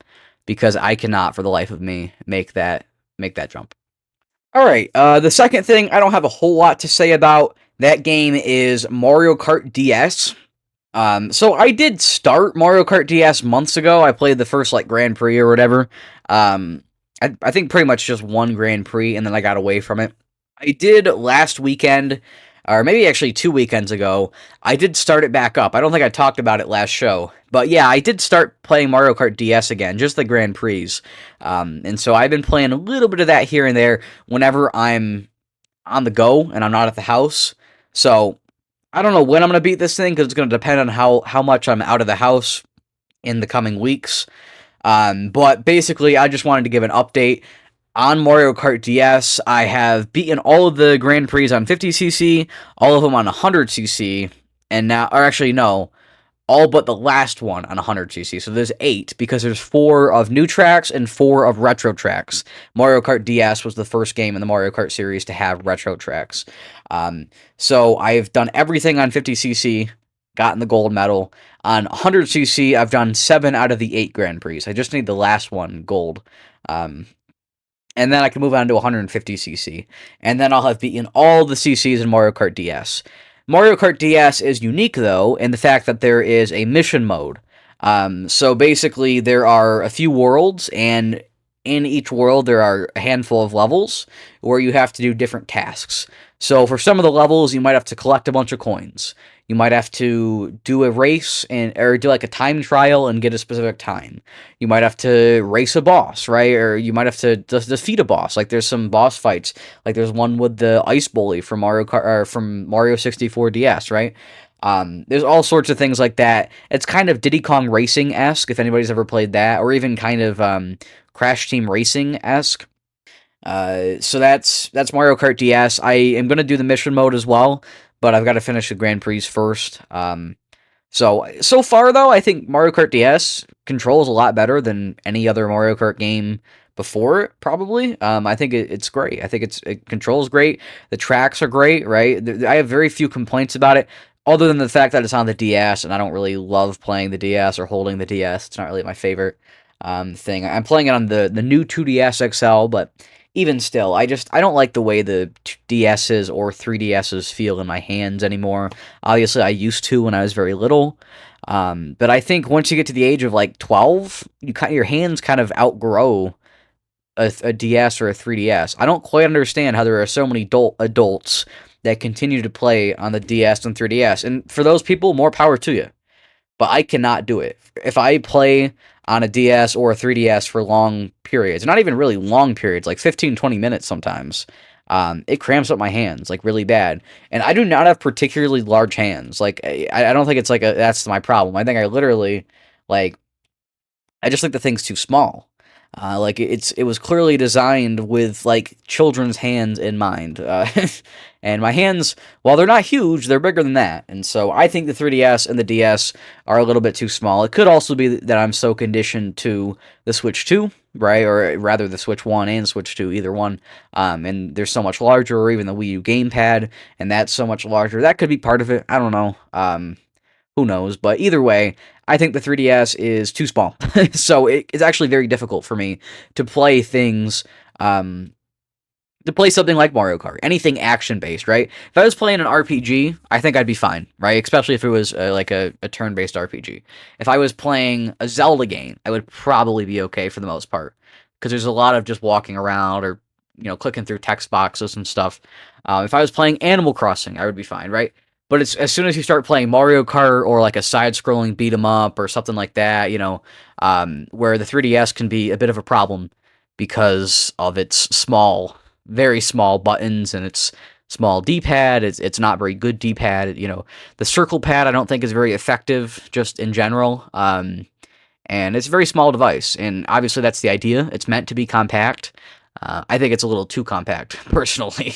because I cannot for the life of me make that jump. Alright, the second thing I don't have a whole lot to say about. That game is Mario Kart DS. So I did start Mario Kart DS months ago. I played the first, like, Grand Prix or whatever. I think pretty much just one Grand Prix, and then I got away from it. I did last weekend, or maybe actually 2 weekends ago, I did start it back up. I don't think I talked about it last show. But yeah, I did start playing Mario Kart DS again, just the Grand Prix. And so I've been playing a little bit of that here and there whenever I'm on the go and I'm not at the house. So I don't know when I'm going to beat this thing, because it's going to depend on how much I'm out of the house in the coming weeks. But basically, I just wanted to give an update on Mario Kart DS. I have beaten all of the Grand Prix on 50cc, all of them on 100cc, and now, or actually, no, all but the last one on 100cc. So there's 8, because there's 4 of new tracks and 4 of retro tracks. Mario Kart DS was the first game in the Mario Kart series to have retro tracks. So I've done everything on 50cc, gotten the gold medal. On 100cc, I've done 7 out of the 8 Grand Prix. I just need the last one, gold. And then I can move on to 150cc. And then I'll have beaten all the CCs in Mario Kart DS. Mario Kart DS is unique, though, in the fact that there is a mission mode. So basically, there are a few worlds, and in each world, there are a handful of levels where you have to do different tasks. So for some of the levels, you might have to collect a bunch of coins. You might have to do a race or do like a time trial and get a specific time. You might have to race a boss, right? Or you might have to defeat a boss. Like there's some boss fights. Like there's one with the ice bully from Mario 64 DS, right? There's all sorts of things like that. It's kind of Diddy Kong Racing-esque, if anybody's ever played that, or even kind of Crash Team Racing-esque. So that's Mario Kart DS. I am going to do the mission mode as well, but I've got to finish the Grand Prix first. So far, though, I think Mario Kart DS controls a lot better than any other Mario Kart game before it, probably. I think it's great. I think it controls great. The tracks are great, right? I have very few complaints about it, other than the fact that it's on the DS, and I don't really love playing the DS or holding the DS. It's not really my favorite thing. I'm playing it on the new 2DS XL, but even still, I don't like the way the DSs or 3DSs feel in my hands anymore. Obviously, I used to when I was very little. But I think once you get to the age of like 12, your hands kind of outgrow a DS or a 3DS. I don't quite understand how there are so many adults that continue to play on the DS and 3DS. And for those people, more power to you. But I cannot do it. If I play on a DS or a 3DS for long periods, not even really long periods, like 15, 20 minutes sometimes, it cramps up my hands, like, really bad. And I do not have particularly large hands. Like, I don't think it's like that's my problem. I think I literally, like, I just think the thing's too small. Like it was clearly designed with like children's hands in mind. And my hands, while they're not huge, they're bigger than that. And so I think the 3DS and the DS are a little bit too small. It could also be that I'm so conditioned to the Switch 2, right? Or rather the Switch 1 and Switch 2, either one. And they're so much larger, or even the Wii U gamepad, and that's so much larger. That could be part of it. I don't know. Who knows? But either way, I think the 3DS is too small. So it's actually very difficult for me to play things, to play something like Mario Kart, anything action based, right? If I was playing an RPG, I think I'd be fine, right? Especially if it was like a turn based RPG. If I was playing a Zelda game, I would probably be okay for the most part, because there's a lot of just walking around or clicking through text boxes and stuff. If I was playing Animal Crossing, I would be fine, right? But it's as soon as you start playing Mario Kart or like a side-scrolling beat 'em up or something like that, where the 3DS can be a bit of a problem because of its small, very small buttons and its small D-pad. It's not very good D-pad. The circle pad I don't think is very effective just in general. And it's a very small device, and obviously that's the idea. It's meant to be compact. I think it's a little too compact, personally.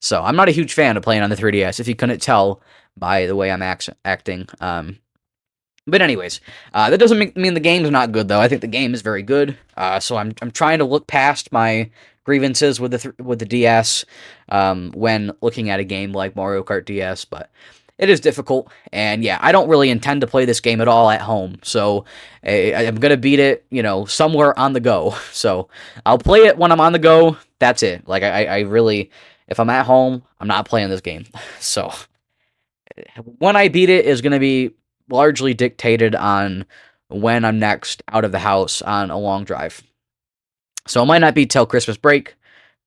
So I'm not a huge fan of playing on the 3DS, if you couldn't tell by the way I'm acting. But anyways, that doesn't mean the game's not good, though. I think the game is very good. So I'm trying to look past my grievances with the DS when looking at a game like Mario Kart DS, but it is difficult. And yeah, I don't really intend to play this game at all at home. So I'm gonna beat it, somewhere on the go. So I'll play it when I'm on the go. That's it. Like I really, if I'm at home, I'm not playing this game. So when I beat it is gonna be largely dictated on when I'm next out of the house on a long drive. So it might not be till Christmas break.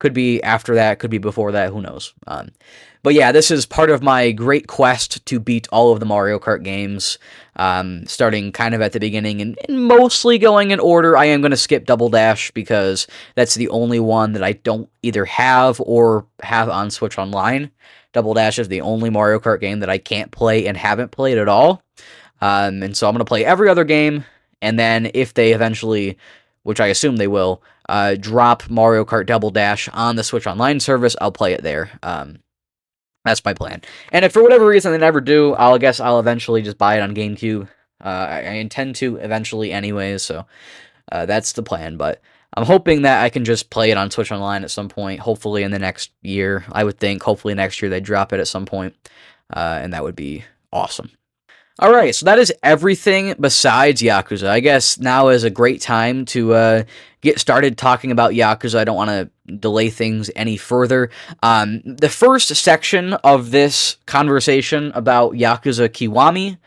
Could be after that. Could be before that. Who knows? But yeah, this is part of my great quest to beat all of the Mario Kart games, starting kind of at the beginning and mostly going in order. I am going to skip Double Dash because that's the only one that I don't either have or have on Switch Online. Double Dash is the only Mario Kart game that I can't play and haven't played at all. And so I'm going to play every other game, and then if they eventually, which I assume they will, drop Mario Kart Double Dash on the Switch Online service, I'll play it there. That's my plan. And if for whatever reason they never do, I'll eventually just buy it on GameCube. I intend to eventually anyways, so that's the plan. But I'm hoping that I can just play it on Switch Online at some point, hopefully in the next year. I would think hopefully next year they drop it at some point, and that would be awesome. Alright, so that is everything besides Yakuza. I guess now is a great time to get started talking about Yakuza. I don't want to delay things any further. The first section of this conversation about Yakuza Kiwami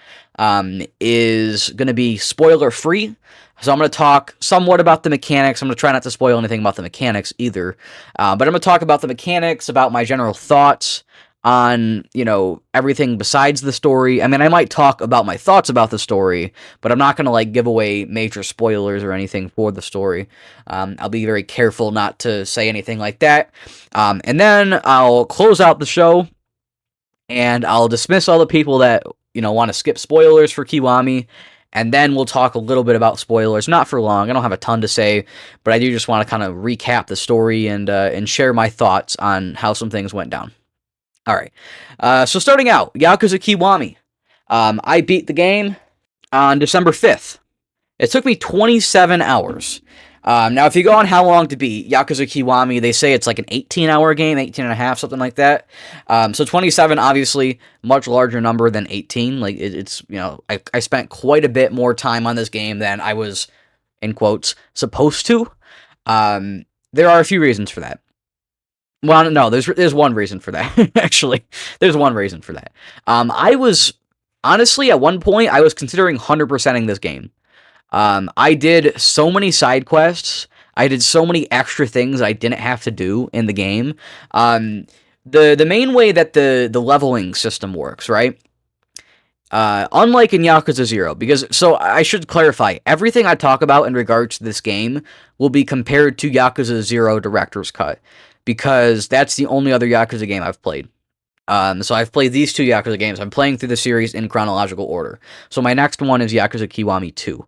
is going to be spoiler-free. So I'm going to talk somewhat about the mechanics. I'm going to try not to spoil anything about the mechanics either. But I'm going to talk about the mechanics, about my general thoughts on, everything besides the story. I mean, I might talk about my thoughts about the story, but I'm not going to, give away major spoilers or anything for the story. I'll be very careful not to say anything like that. And then I'll close out the show, and I'll dismiss all the people that, want to skip spoilers for Kiwami, and then we'll talk a little bit about spoilers. Not for long. I don't have a ton to say, but I do just want to kind of recap the story and share my thoughts on how some things went down. All right, so starting out, Yakuza Kiwami. I beat the game on December 5th. It took me 27 hours. Now, if you go on how long to beat Yakuza Kiwami, they say it's like an 18-hour game, 18 and a half, something like that. So 27, obviously, much larger number than 18. Like, it's, I spent quite a bit more time on this game than I was, in quotes, supposed to. There are a few reasons for that. Well, no, there's one reason for that, actually. There's one reason for that. I was, honestly, at one point, I was considering 100%ing this game. I did so many side quests. I did so many extra things I didn't have to do in the game. The main way that the leveling system works, right? Unlike in Yakuza 0, so I should clarify, everything I talk about in regards to this game will be compared to Yakuza 0 Director's Cut, because that's the only other Yakuza game I've played. So I've played these two Yakuza games. I'm playing through the series in chronological order. So my next one is Yakuza Kiwami 2.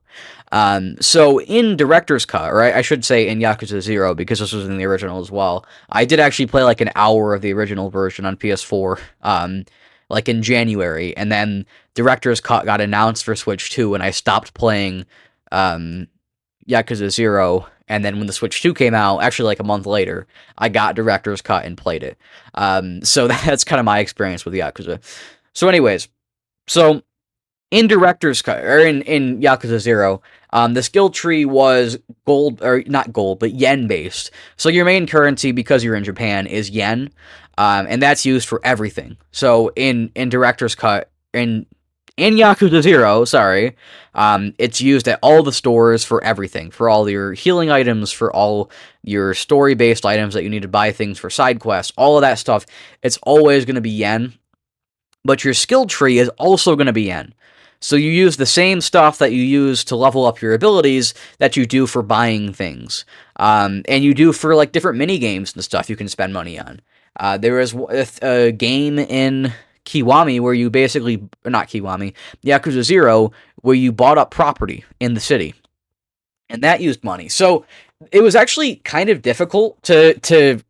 So in Director's Cut, or I should say in Yakuza 0, because this was in the original as well, I did actually play like an hour of the original version on PS4, like in January, and then Director's Cut got announced for Switch 2, and I stopped playing Yakuza 0, and then when the Switch 2 came out, actually like a month later, I got Director's Cut and played it. So that's kind of my experience with Yakuza. So anyways, so in Director's Cut, or in Yakuza 0, the skill tree was gold, or not gold, but yen based. So your main currency, because you're in Japan, is yen, and that's used for everything. So in Director's Cut, in Yakuza 0, sorry, it's used at all the stores for everything, for all your healing items, for all your story-based items that you need to buy things for side quests, all of that stuff. It's always going to be yen, but your skill tree is also going to be yen. So you use the same stuff that you use to level up your abilities that you do for buying things, and you do for like different mini games and stuff you can spend money on. There is a game in Kiwami where you basically, not Kiwami, Yakuza 0, where you bought up property in the city, and that used money. So it was actually kind of difficult to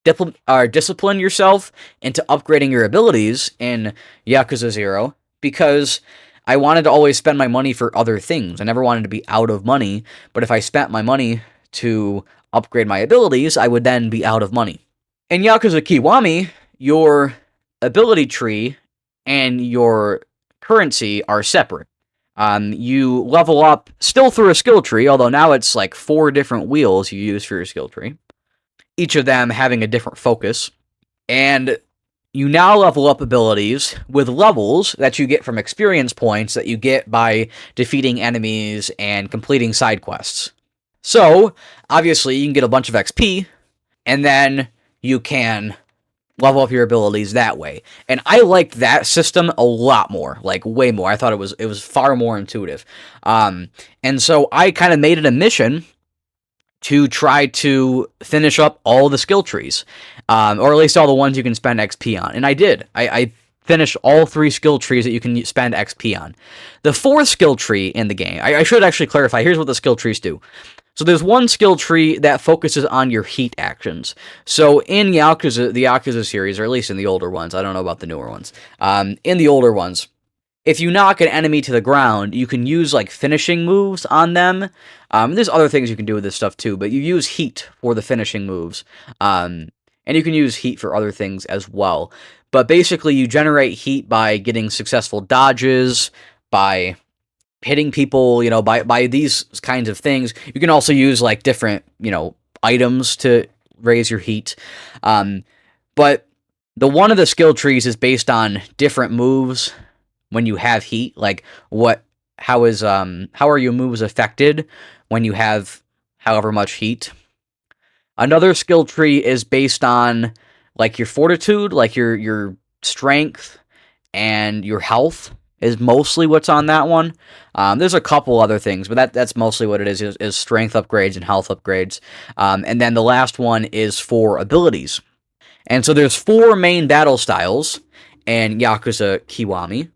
discipline yourself into upgrading your abilities in Yakuza 0, because I wanted to always spend my money for other things. I never wanted to be out of money, but if I spent my money to upgrade my abilities, I would then be out of money. In Yakuza Kiwami, your ability tree and your currency are separate. You level up still through a skill tree, although now it's like 4 different wheels you use for your skill tree, each of them having a different focus. And you now level up abilities with levels that you get from experience points that you get by defeating enemies and completing side quests. So, obviously, you can get a bunch of XP, and then you can level up your abilities that way. And I liked that system a lot more, like way more. I thought it was far more intuitive. And so I kind of made it a mission to try to finish up all the skill trees, or at least all the ones you can spend XP on. And I did. I finished all 3 skill trees that you can spend XP on. The 4th skill tree in the game, I should actually clarify, here's what the skill trees do. So there's one skill tree that focuses on your heat actions. So in Yakuza, the Yakuza series, or at least in the older ones, I don't know about the newer ones, in the older ones, if you knock an enemy to the ground, you can use like finishing moves on them. There's other things you can do with this stuff too, but you use heat for the finishing moves. And you can use heat for other things as well. But basically, you generate heat by getting successful dodges, by hitting people, by these kinds of things. You can also use like different, items to raise your heat. But the one of the skill trees is based on different moves when you have heat, like how are your moves affected when you have however much heat. Another skill tree is based on like your fortitude, like your strength and your health is mostly what's on that one. There's a couple other things, but that's mostly what it is strength upgrades and health upgrades. And then the last one is for abilities. And so there's 4 main battle styles in Yakuza Kiwami.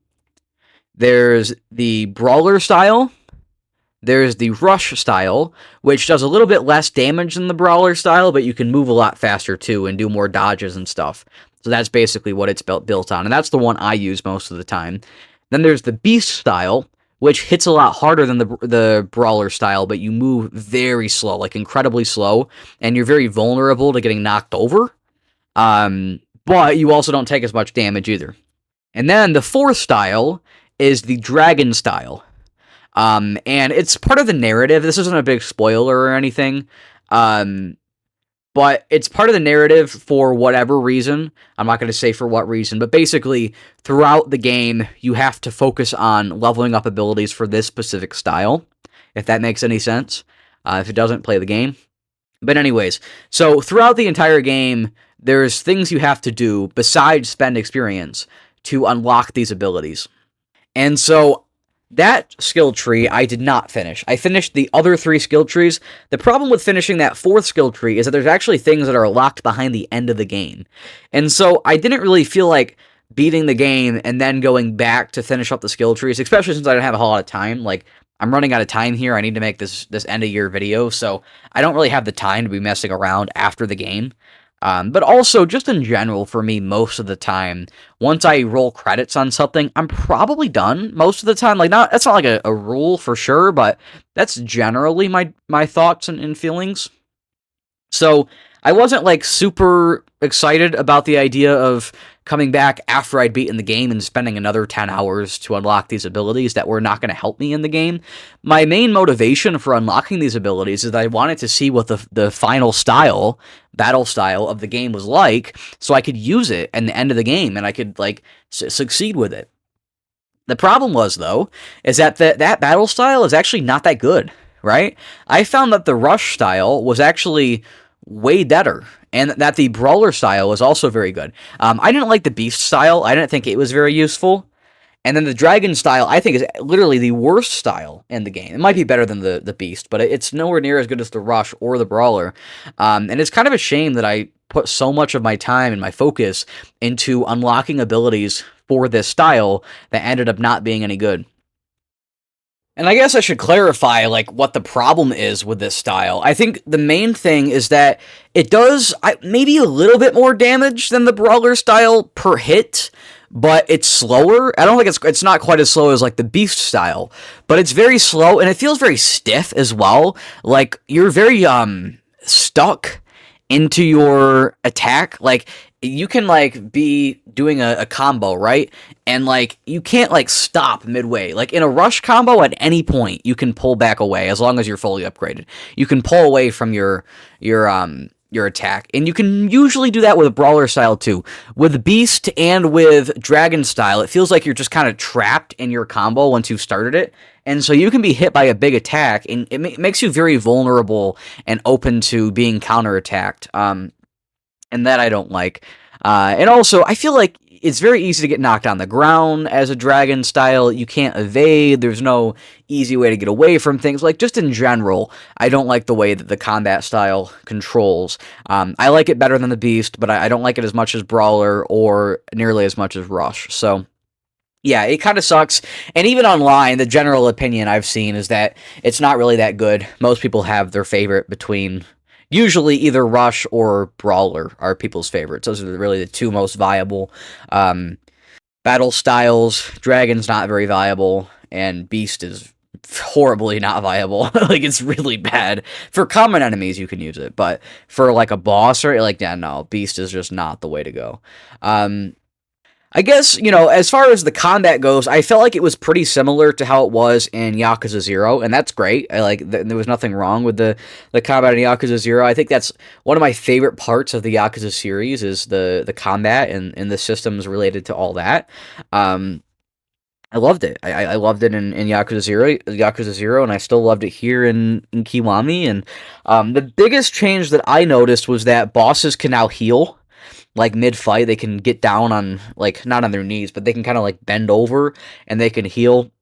There's the Brawler style, there's the Rush style, which does a little bit less damage than the Brawler style, but you can move a lot faster too and do more dodges and stuff. So that's basically what it's built on, and that's the one I use most of the time. Then there's the Beast style, which hits a lot harder than the Brawler style, but you move very slow, like incredibly slow, and you're very vulnerable to getting knocked over. But you also don't take as much damage either. And then the 4th style is the Dragon style. And it's part of the narrative. This isn't a big spoiler or anything. But it's part of the narrative for whatever reason. I'm not going to say for what reason, but basically, throughout the game, you have to focus on leveling up abilities for this specific style, if that makes any sense. If it doesn't, play the game. But anyways, so throughout the entire game, there's things you have to do besides spend experience to unlock these abilities. And so That skill tree I did not finish. I finished the other 3 skill trees. The problem with finishing that 4th skill tree is that there's actually things that are locked behind the end of the game. And so I didn't really feel like beating the game and then going back to finish up the skill trees, especially since I don't have a whole lot of time. Like, I'm running out of time here. I need to make this end of year video, so I don't really have the time to be messing around after the game. But also, just in general, for me, most of the time, once I roll credits on something, I'm probably done most of the time. Like, that's not like a rule for sure, but that's generally my thoughts and feelings. So I wasn't like super excited about the idea of coming back after I'd beaten the game and spending another 10 hours to unlock these abilities that were not going to help me in the game. My main motivation for unlocking these abilities is that I wanted to see what the final style, battle style of the game was like, so I could use it in the end of the game and I could like succeed with it. The problem was, though, is that that battle style is actually not that good, right? I found that the rush style was actually way better, and that the brawler style was also very good. I didn't like the beast style. I didn't think it was very useful. And then the dragon style, I think, is literally the worst style in the game. It might be better than the beast, but it's nowhere near as good as the rush or the brawler. And it's kind of a shame that I put so much of my time and my focus into unlocking abilities for this style that ended up not being any good. And I guess I should clarify, like, what the problem is with this style. I think the main thing is that it does maybe a little bit more damage than the brawler style per hit, but it's slower. I don't think it's not quite as slow as, like, the beast style, but it's very slow, and it feels very stiff as well. Like, you're very, stuck into your attack. Like, you can, like, be doing a combo, right? And, like, you can't, like, stop midway. Like, in a rush combo, at any point, you can pull back away, as long as you're fully upgraded. You can pull away from your attack. And you can usually do that with a brawler style, too. With beast and with dragon style, it feels like you're just kind of trapped in your combo once you've started it. And so you can be hit by a big attack, and it makes you very vulnerable and open to being counterattacked. And that I don't like. And also, I feel like it's very easy to get knocked on the ground as a dragon style. You can't evade. There's no easy way to get away from things. Like, just in general, I don't like the way that the combat style controls. I like it better than the beast, but I don't like it as much as brawler or nearly as much as rush. So yeah, it kind of sucks. And even online, the general opinion I've seen is that it's not really that good. Most people have their favorite between... Usually either Rush or Brawler are people's favorites. Those are really the 2 most viable battle styles. Dragon's not very viable, and Beast is horribly not viable. Like, it's really bad. For common enemies, you can use it, but for, like, a boss or, like, yeah, no, Beast is just not the way to go. I guess, as far as the combat goes, I felt like it was pretty similar to how it was in Yakuza 0, and that's great. There was nothing wrong with the combat in Yakuza 0. I think that's one of my favorite parts of the Yakuza series is the combat and the systems related to all that. I loved it. I loved it in Yakuza 0, and I still loved it here in Kiwami. And the biggest change that I noticed was that bosses can now heal. Like, mid-fight, they can get down on, like, not on their knees, but they can kind of, like, bend over, and they can heal.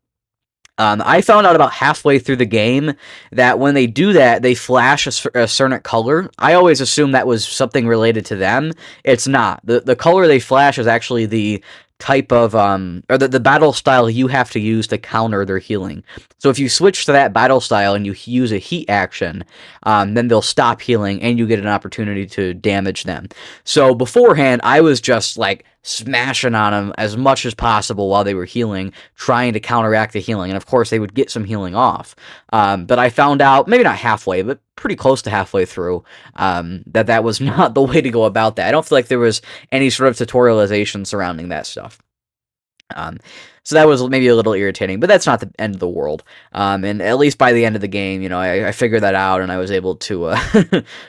I found out about halfway through the game that when they do that, they flash a certain color. I always assumed that was something related to them. It's not. The color they flash is actually the type of, or the battle style you have to use to counter their healing. So if you switch to that battle style and you use a heat action, then they'll stop healing and you get an opportunity to damage them. So beforehand, I was just like smashing on them as much as possible while they were healing, trying to counteract the healing. And of course, they would get some healing off. But I found out, maybe not halfway, but pretty close to halfway through, that was not the way to go about that. I don't feel like there was any sort of tutorialization surrounding that stuff. So that was maybe a little irritating, but that's not the end of the world. And at least by the end of the game, I figured that out, and I was able to,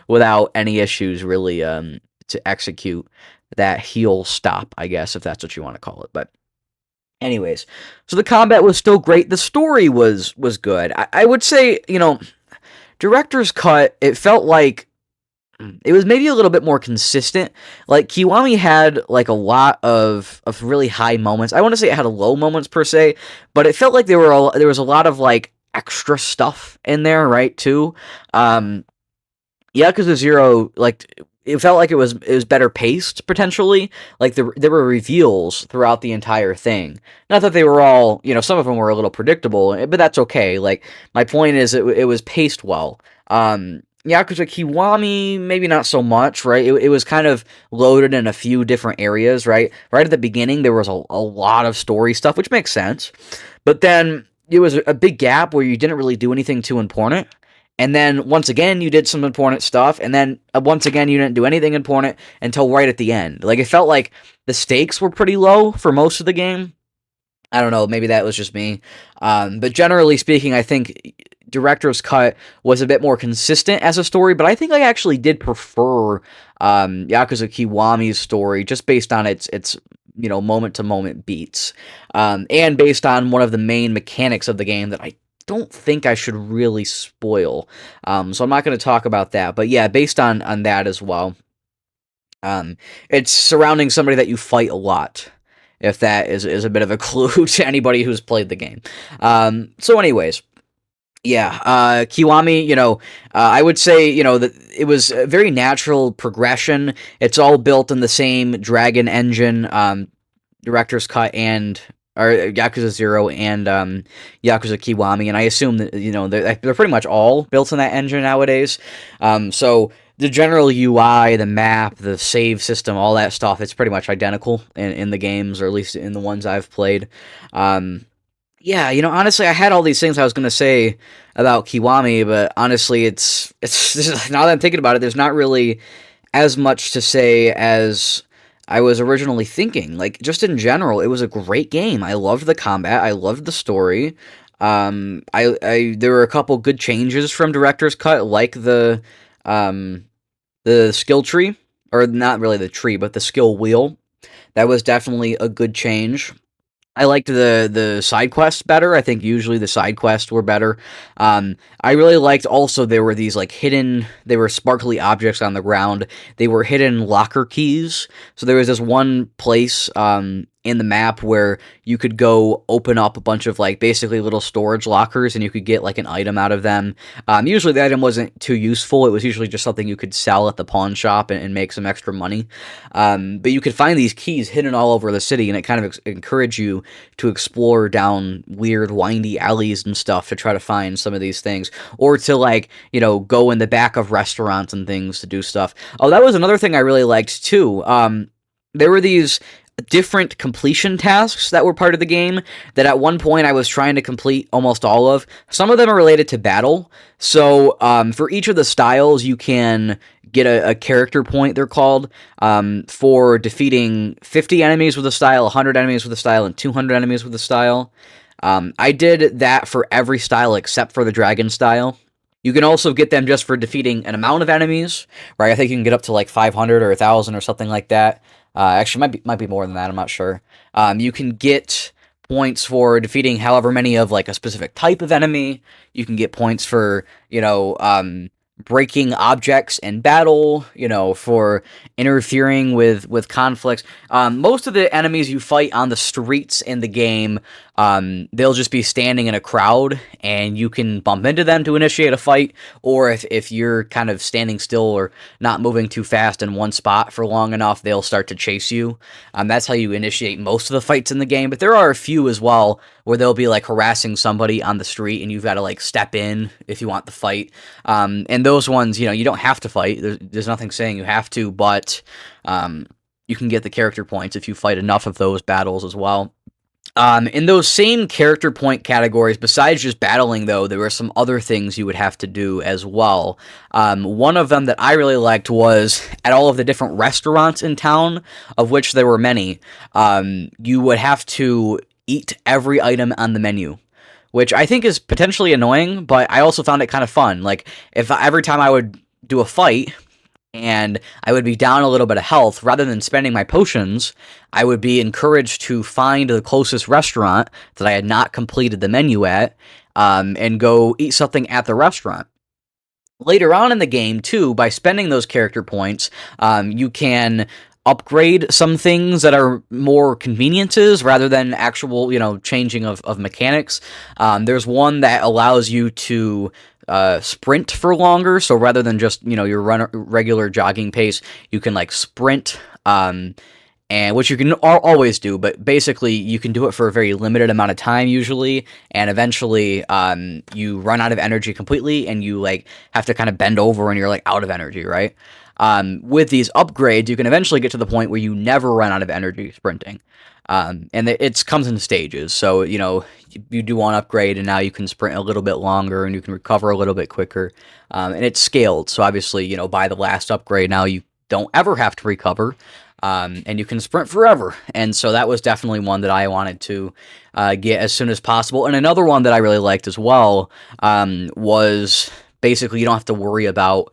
without any issues, really, to execute that heal stop, I guess, if that's what you want to call it. But anyways, so the combat was still great. The story was good. I would say, director's cut, it felt like it was maybe a little bit more consistent. Like Kiwami had like a lot of really high moments. I want to say it had a low moments per se, but it felt like there was a lot of like extra stuff in there, right? Too. Um, Yakuza 0, like it felt like it was better paced potentially. Like there were reveals throughout the entire thing. Not that they were all, some of them were a little predictable, but that's okay. Like my point is it was paced well. Yakuza Kiwami, maybe not so much, right? It was kind of loaded in a few different areas, right? Right at the beginning, there was a lot of story stuff, which makes sense. But then it was a big gap where you didn't really do anything too important. And then once again, you did some important stuff. And then once again, you didn't do anything important until right at the end. Like, it felt like the stakes were pretty low for most of the game. I don't know, maybe that was just me. But generally speaking, I think Director's Cut was a bit more consistent as a story, but I think I actually did prefer Yakuza Kiwami's story just based on its moment-to-moment beats. And based on one of the main mechanics of the game that I don't think I should really spoil. So I'm not going to talk about that. But yeah, based on that as well. It's surrounding somebody that you fight a lot, if that is a bit of a clue to anybody who's played the game. So anyways, yeah, Kiwami, I would say, that it was a very natural progression. It's all built in the same Dragon engine, Director's Cut or Yakuza 0 and Yakuza Kiwami, and I assume that, they're pretty much all built in that engine nowadays. So the general UI, the map, the save system, all that stuff, it's pretty much identical in the games, or at least in the ones I've played. Yeah, honestly, I had all these things I was going to say about Kiwami, but honestly, it's now that I'm thinking about it, there's not really as much to say as I was originally thinking. Like, just in general, it was a great game. I loved the combat. I loved the story. There were a couple good changes from Director's Cut, like the skill tree, or not really the tree, but the skill wheel. That was definitely a good change. I liked the side quests better. I think usually the side quests were better. I really liked also there were these they were sparkly objects on the ground. They were hidden locker keys. So there was this one place in the map where you could go open up a bunch of basically little storage lockers, and you could get an item out of them. Usually the item wasn't too useful. It was usually just something you could sell at the pawn shop and make some extra money. But you could find these keys hidden all over the city, and it kind of encouraged you to explore down weird windy alleys and stuff to try to find some of these things, or to go in the back of restaurants and things to do stuff. Oh, that was another thing I really liked too. There were these different completion tasks that were part of the game that at one point I was trying to complete almost all of. Some of them are related to battle. So for each of the styles, you can get a character point, they're called, for defeating 50 enemies with a style, 100 enemies with a style, and 200 enemies with a style. I did that for every style except for the dragon style. You can also get them just for defeating an amount of enemies, right? I think you can get up to 500 or 1,000 or something like that. Actually, might be more than that. I'm not sure. You can get points for defeating however many of a specific type of enemy. You can get points for breaking objects in battle. For interfering with conflicts. Most of the enemies you fight on the streets in the game, they'll just be standing in a crowd, and you can bump into them to initiate a fight, or if you're kind of standing still or not moving too fast in one spot for long enough, they'll start to chase you. That's how you initiate most of the fights in the game, but there are a few as well where they'll be harassing somebody on the street, and you've got to step in if you want the fight. And those ones, you don't have to fight. There's nothing saying you have to, but you can get the character points if you fight enough of those battles as well. In those same character point categories, besides just battling, though, there were some other things you would have to do as well. One of them that I really liked was at all of the different restaurants in town, of which there were many, you would have to eat every item on the menu, which I think is potentially annoying, but I also found it kind of fun. If every time I would do a fight, and I would be down a little bit of health, rather than spending my potions, I would be encouraged to find the closest restaurant that I had not completed the menu at, and go eat something at the restaurant. Later on in the game, too, by spending those character points, you can upgrade some things that are more conveniences rather than actual, changing of mechanics. There's one that allows you to sprint for longer. So rather than just, your regular jogging pace, you can like sprint. And which you can always do, but basically you can do it for a very limited amount of time usually, and eventually you run out of energy completely, and you like have to kind of bend over, and you're like out of energy, right? With these upgrades, you can eventually get to the point where you never run out of energy sprinting, and it comes in stages. So you do one upgrade, and now you can sprint a little bit longer, and you can recover a little bit quicker, and it's scaled. So obviously, by the last upgrade, now you don't ever have to recover. And you can sprint forever. And so that was definitely one that I wanted to get as soon as possible. And another one that I really liked as well was basically you don't have to worry about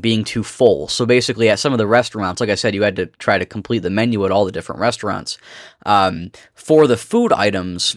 being too full. So basically at some of the restaurants, like I said, you had to try to complete the menu at all the different restaurants. For the food items,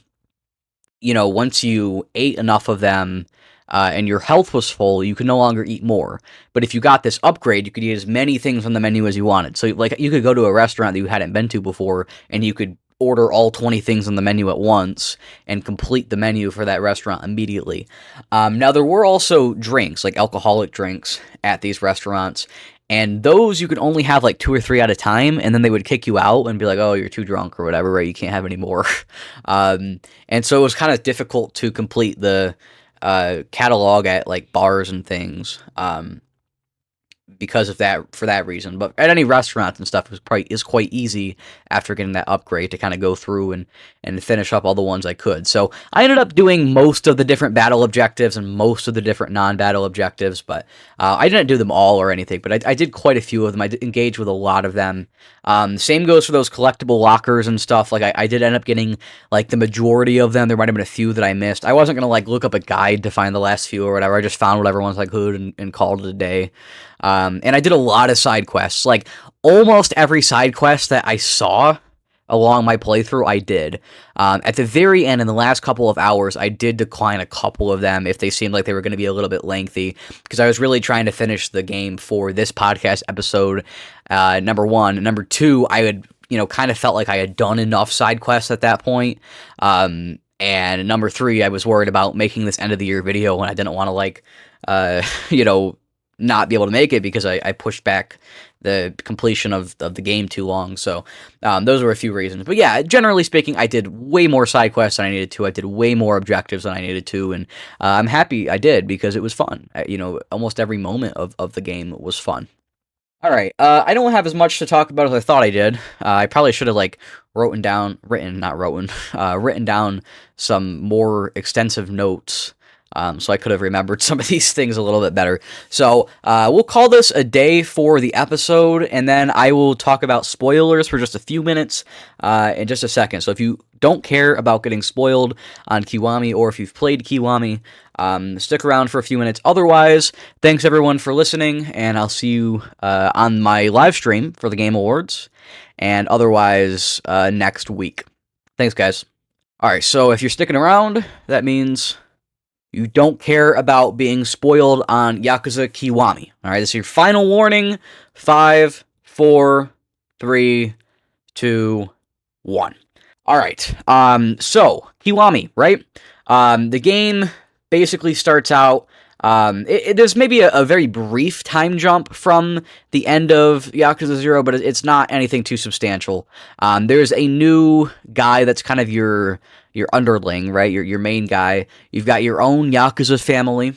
once you ate enough of them, and your health was full, you could no longer eat more. But if you got this upgrade, you could eat as many things on the menu as you wanted. So, like, you could go to a restaurant that you hadn't been to before, and you could order all 20 things on the menu at once and complete the menu for that restaurant immediately. Now, there were also drinks, like alcoholic drinks, at these restaurants. And those you could only have like 2 or 3 at a time, and then they would kick you out and be like, "Oh, you're too drunk or whatever, right? You can't have any more." And so it was kind of difficult to complete the catalog at like bars and things because of that, for that reason. But at any restaurants and stuff, is quite easy after getting that upgrade to kind of go through and finish up all the ones I could. So I ended up doing most of the different battle objectives and most of the different non-battle objectives, but I didn't do them all or anything, but I did quite a few of them. I did engage with a lot of them. Same goes for those collectible lockers and stuff. Like I did end up getting like the majority of them. There might have been a few that I missed. I wasn't gonna like look up a guide to find the last few or whatever. I just found whatever ones I could and called it a day. And I did a lot of side quests. Like almost every side quest that I saw along my playthrough, I did. At the very end, in the last couple of hours, I did decline a couple of them if they seemed like they were going to be a little bit lengthy, because I was really trying to finish the game for this podcast episode, number one. Number two, I had, kind of felt like I had done enough side quests at that point. And number three, I was worried about making this end of the year video, and I didn't want to like, not be able to make it because I pushed back the completion of the game too long. So those were a few reasons. But yeah, generally speaking, I did way more side quests than I needed to. I did way more objectives than I needed to. And I'm happy I did because it was fun. Almost every moment of the game was fun. All right. I don't have as much to talk about as I thought I did. I probably should have like written down some more extensive notes. So I could have remembered some of these things a little bit better. So we'll call this a day for the episode, and then I will talk about spoilers for just a few minutes in just a second. So if you don't care about getting spoiled on Kiwami, or if you've played Kiwami, stick around for a few minutes. Otherwise, thanks everyone for listening, and I'll see you on my live stream for the Game Awards, and otherwise next week. Thanks, guys. All right, so if you're sticking around, that means you don't care about being spoiled on Yakuza Kiwami. All right, this is your final warning. 5, 4, 3, 2, 1. All right. So Kiwami, right? The game basically starts out. There's maybe a very brief time jump from the end of Yakuza 0, but it's not anything too substantial. There's a new guy that's kind of your underling, right? Your main guy. You've got your own Yakuza family.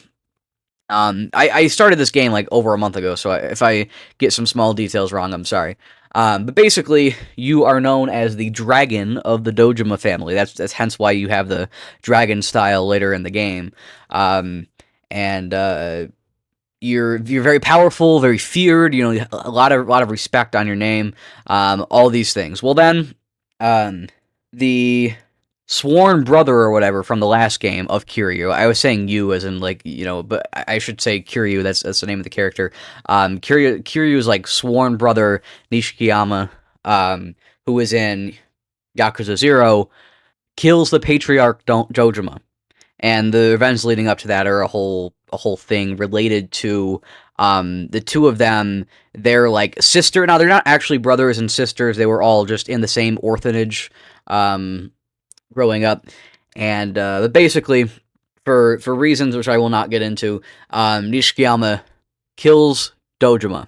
I started this game like over a month ago, so if I get some small details wrong, I'm sorry. But basically, you are known as the dragon of the Dojima family. That's hence why you have the dragon style later in the game. And you're very powerful, very feared. A lot of respect on your name. All these things. Well, then, the sworn brother or whatever from the last game of Kiryu. I was saying you as in like, but I should say Kiryu. That's the name of the character. Kiryu's like sworn brother Nishikiyama, who is in Yakuza 0, kills the patriarch Dojima. and the events leading up to that are a whole thing related to the two of them. They're like sister. Now they're not actually brothers and sisters. They were all just in the same orphanage growing up, and but basically for reasons which I will not get into, Nishikiyama kills Dojima.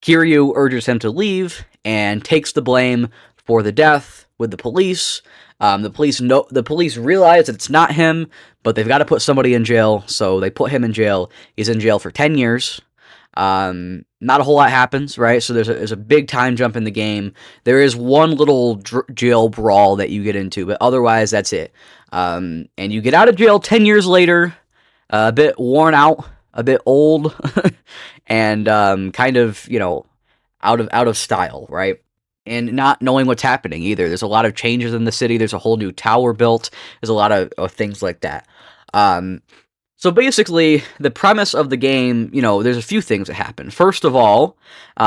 Kiryu urges him to leave and takes the blame for the death with the police. The police realize that it's not him, but they've got to put somebody in jail, so they put him in jail. He's in jail for 10 years. Not a whole lot happens, right? So there's a big time jump in the game. There is one little jail brawl that you get into, but otherwise that's it. And you get out of jail 10 years later, a bit worn out, a bit old, and kind of, out of style, right? And not knowing what's happening either. There's a lot of changes in the city. There's a whole new tower built. There's a lot of things like that. So basically, the premise of the game, there's a few things that happen. First of all,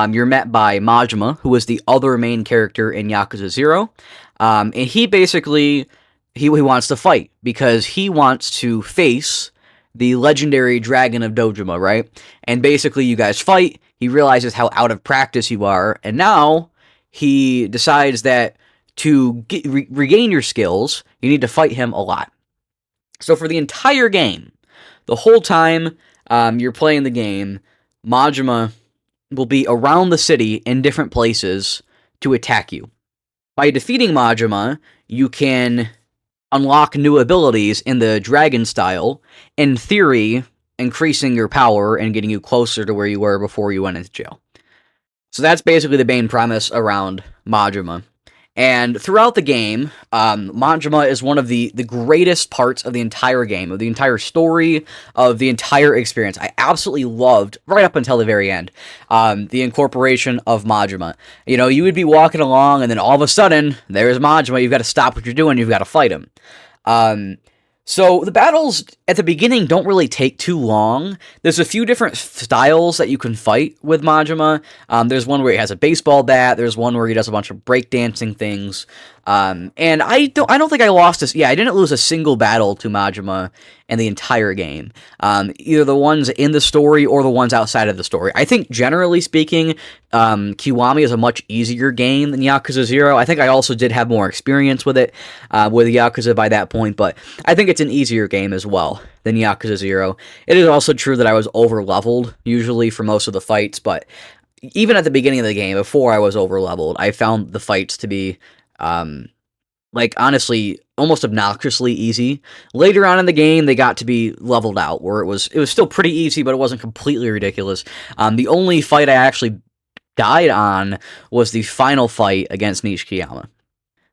you're met by Majima, who is the other main character in Yakuza 0. And he basically, he wants to fight because he wants to face the legendary Dragon of Dojima, right? And basically, you guys fight. He realizes how out of practice you are, and now he decides that to regain your skills, you need to fight him a lot. So for the entire game, the whole time you're playing the game, Majima will be around the city in different places to attack you. By defeating Majima, you can unlock new abilities in the dragon style, in theory, increasing your power and getting you closer to where you were before you went into jail. So that's basically the main premise around Majima. And throughout the game, Majima is one of the greatest parts of the entire game, of the entire story, of the entire experience. I absolutely loved, right up until the very end, the incorporation of Majima. You would be walking along, and then all of a sudden, there's Majima. You've got to stop what you're doing. You've got to fight him. So the battles at the beginning don't really take too long. There's a few different styles that you can fight with Majima. There's one where he has a baseball bat. There's one where he does a bunch of breakdancing things. And I don't think I lost this. Yeah, I didn't lose a single battle to Majima in the entire game. Either the ones in the story or the ones outside of the story. I think generally speaking, Kiwami is a much easier game than Yakuza 0. I think I also did have more experience with it, with Yakuza by that point, but I think it's an easier game as well than Yakuza 0. It is also true that I was over-leveled, usually, for most of the fights, but even at the beginning of the game, before I was over-leveled, I found the fights to be, honestly, almost obnoxiously easy. Later on in the game, they got to be leveled out, where it was still pretty easy, but it wasn't completely ridiculous. The only fight I actually died on was the final fight against Nishikiyama.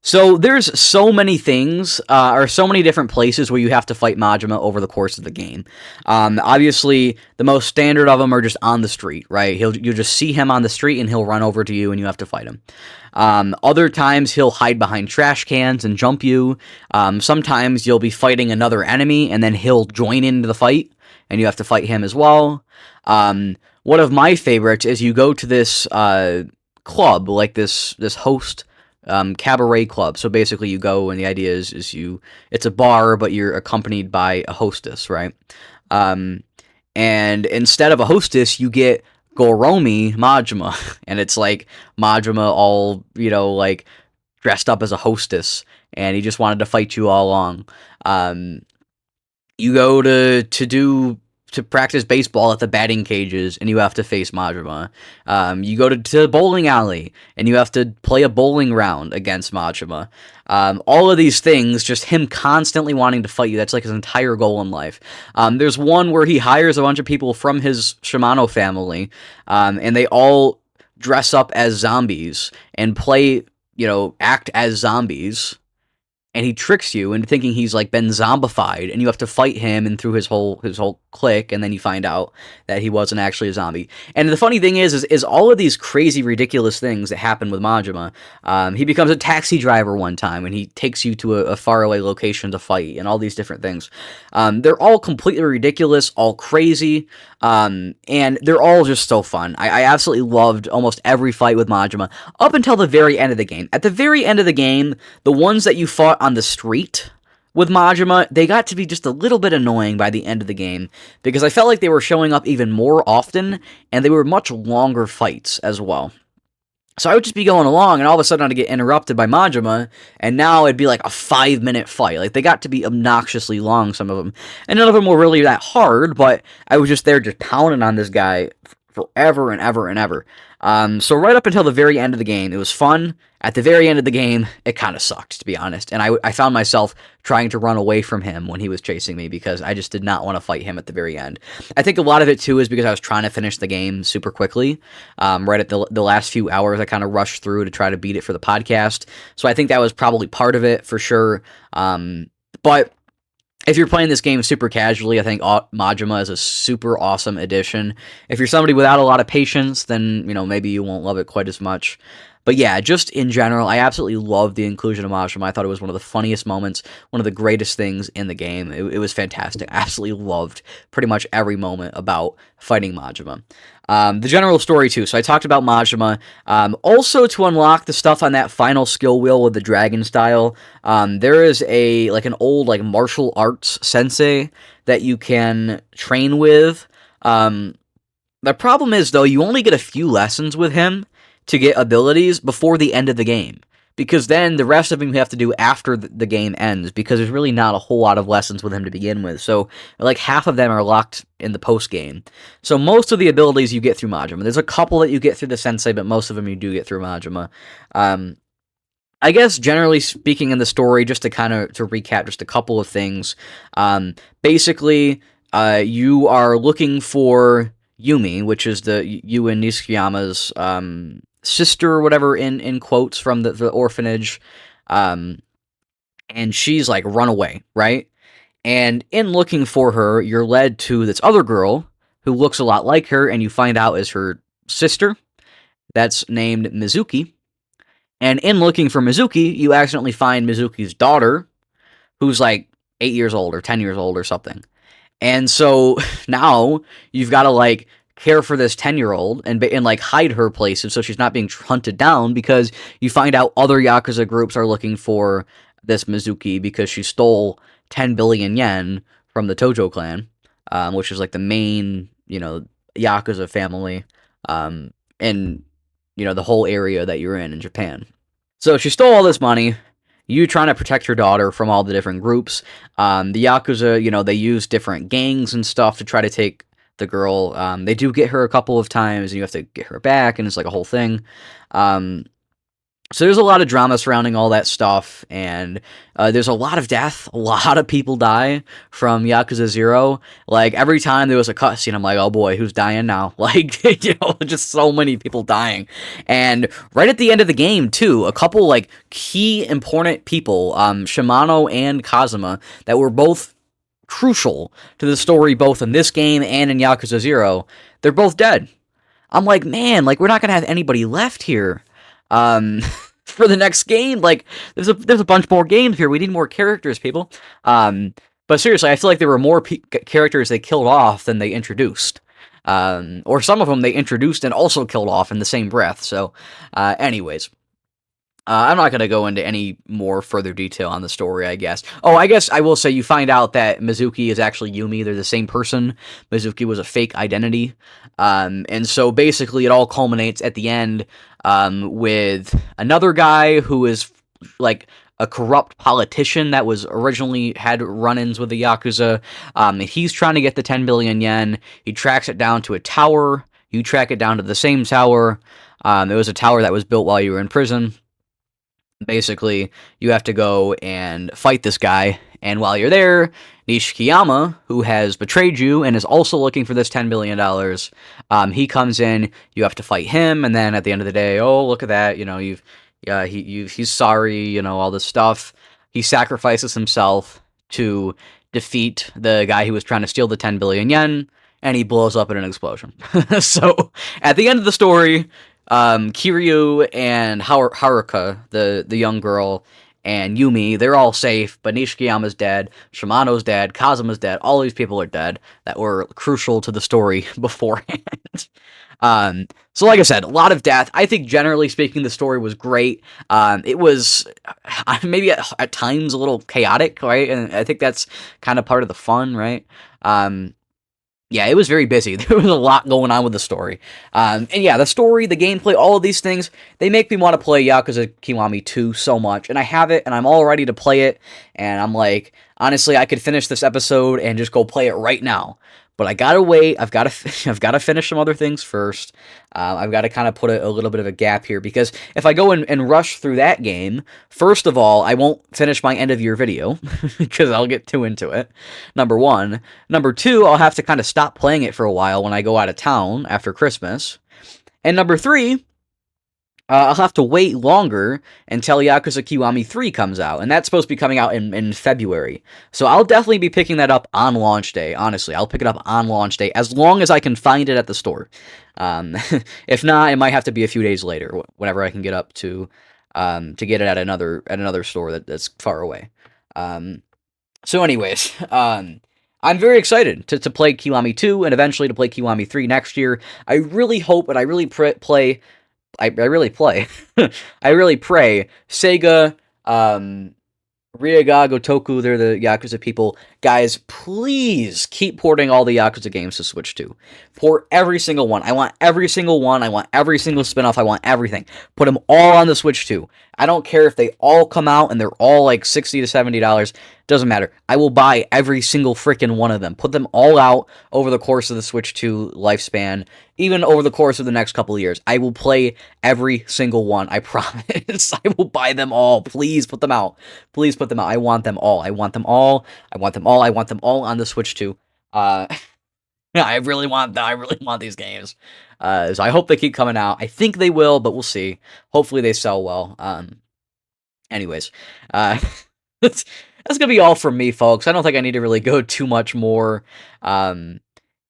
So there's so many things, or so many different places where you have to fight Majima over the course of the game. Obviously, the most standard of them are just on the street, right? You'll just see him on the street, and he'll run over to you, and you have to fight him. Other times, he'll hide behind trash cans and jump you. Sometimes you'll be fighting another enemy, and then he'll join into the fight, and you have to fight him as well. One of my favorites is you go to this club, like this host cabaret club. So basically you go, and the idea is it's a bar, but you're accompanied by a hostess, right? And instead of a hostess, you get Goromi Majima, and it's like Majima all, dressed up as a hostess, and he just wanted to fight you all along. You go to practice baseball at the batting cages, and you have to face Majima. You go to the bowling alley, and you have to play a bowling round against Majima. All of these things, just him constantly wanting to fight you. That's like his entire goal in life. There's one where he hires a bunch of people from his Shimano family, and they all dress up as zombies and play, act as zombies. And he tricks you into thinking he's been zombified, and you have to fight him and through his whole clique, and then you find out that he wasn't actually a zombie. And the funny thing is all of these crazy, ridiculous things that happen with Majima. He becomes a taxi driver one time, and he takes you to a faraway location to fight, and all these different things. They're all completely ridiculous, all crazy, and they're all just so fun. I absolutely loved almost every fight with Majima, up until the very end of the game. At the very end of the game, the ones that you fought on the street, with Majima, they got to be just a little bit annoying by the end of the game, because I felt like they were showing up even more often, and they were much longer fights as well. So I would just be going along, and all of a sudden I'd get interrupted by Majima, and now it'd be like a 5-minute fight. Like, they got to be obnoxiously long, some of them. And none of them were really that hard, but I was just there just pounding on this guy forever and ever and ever. So right up until the very end of the game, it was fun. At the very end of the game, it kind of sucked, to be honest. And I found myself trying to run away from him when he was chasing me, because I just did not want to fight him at the very end. I think a lot of it, too, is because I was trying to finish the game super quickly. Right at the last few hours, I kind of rushed through to try to beat it for the podcast. So I think that was probably part of it, for sure. But if you're playing this game super casually, I think Majima is a super awesome addition. If you're somebody without a lot of patience, then, maybe you won't love it quite as much. But yeah, just in general, I absolutely loved the inclusion of Majima. I thought it was one of the funniest moments, one of the greatest things in the game. It was fantastic. I absolutely loved pretty much every moment about fighting Majima. The general story, too. So I talked about Majima. Also, to unlock the stuff on that final skill wheel with the dragon style, there is an old martial arts sensei that you can train with. The problem is, though, you only get a few lessons with him to get abilities before the end of the game, because then the rest of them you have to do after the game ends, because there's really not a whole lot of lessons with him to begin with. So half of them are locked in the post game. So most of the abilities you get through Majima. There's a couple that you get through the sensei, but most of them you do get through Majima. I guess generally speaking in the story, just to recap just a couple of things. Basically, you are looking for Yumi, which is you and Nishikiyama's sister or whatever, in quotes, from the orphanage, and she's run away, right? And in looking for her, you're led to this other girl who looks a lot like her, and you find out is her sister, that's named Mizuki. And in looking for Mizuki, you accidentally find Mizuki's daughter, who's 8 years old or 10 years old or something. And so now you've got to care for this 10-year-old and hide her places so she's not being hunted down, because you find out other Yakuza groups are looking for this Mizuki because she stole 10 billion yen from the Tojo clan, which is the main, Yakuza family in, the whole area that you're in Japan. So she stole all this money. You trying to protect her daughter from all the different groups. The Yakuza, they use different gangs and stuff to try to take the girl. They do get her a couple of times, and you have to get her back, and it's a whole thing. So there's a lot of drama surrounding all that stuff, and there's a lot of death. A lot of people die from Yakuza 0. Every time there was a cutscene, I'm like, oh boy, who's dying now? Just so many people dying. And right at the end of the game, too, a couple, key important people, Shimano and Kazuma, that were both crucial to the story, both in this game and in Yakuza 0, they're both dead. I'm like, man, we're not gonna have anybody left here. For the next game, there's a bunch more games here. We need more characters, people. But seriously, I feel like there were more characters they killed off than they introduced. Or some of them they introduced and also killed off in the same breath. So, anyways. I'm not going to go into any more further detail on the story, I guess. Oh, I guess I will say you find out that Mizuki is actually Yumi. They're the same person. Mizuki was a fake identity. And so basically it all culminates at the end with another guy who is a corrupt politician that was originally had run-ins with the Yakuza. He's trying to get the 10 billion yen. He tracks it down to a tower. You track it down to the same tower. It was a tower that was built while you were in prison. Basically, you have to go and fight this guy, and while you're there, Nishikiyama, who has betrayed you and is also looking for this $10 billion, he comes in, you have to fight him, and then at the end of the day, oh, look at that, he's sorry, all this stuff. He sacrifices himself to defeat the guy who was trying to steal the 10 billion yen, and he blows up in an explosion. So, at the end of the story, Kiryu and Haruka, the young girl, and Yumi, they're all safe, but Nishikiyama's dead, Shimano's dead, Kazuma's dead, all these people are dead that were crucial to the story beforehand. So like I said, a lot of death. I think generally speaking, the story was great. It was maybe at times a little chaotic, right? And I think that's kind of part of the fun, right? Yeah, it was very busy. There was a lot going on with the story. And yeah, the story, the gameplay, all of these things, they make me want to play Yakuza Kiwami 2 so much. And I have it, and I'm all ready to play it. And I'm like, honestly, I could finish this episode and just go play it right now. But I gotta wait. I've got to finish some other things first. I've got to kind of put a little bit of a gap here because if I go and rush through that game, first of all, I won't finish my end of year video because I'll get too into it. Number one. Number two, I'll have to kind of stop playing it for a while when I go out of town after Christmas. And number three, I'll have to wait longer until Yakuza Kiwami 3 comes out, and that's supposed to be coming out in February. So I'll definitely be picking that up on launch day, honestly. I'll pick it up on launch day, as long as I can find it at the store. If not, it might have to be a few days later, whenever I can get up to get it at another store that's far away. So anyways, I'm very excited to play Kiwami 2, and eventually to play Kiwami 3 next year. I really hope, and I really play... I really play. I really pray. Sega, Ryoga, Gotoku, they're the Yakuza people. Guys, please keep porting all the Yakuza games to Switch 2. Port every single one. I want every single one. I want every single spin-off. I want everything. Put them all on the Switch 2. I don't care if they all come out and they're all like $60 to $70. Doesn't matter. I will buy every single freaking one of them. Put them all out over the course of the Switch 2 lifespan. Even over the course of the next couple of years. I will play every single one. I promise. I will buy them all. Please put them out. Please put them out. I want them all. I want them all. I want them all. I want them all on the Switch 2. Yeah, I really want these games. So I hope they keep coming out. I think they will, but we'll see. Hopefully they sell well. Anyways, that's gonna be all from me, folks. I don't think I need to really go too much more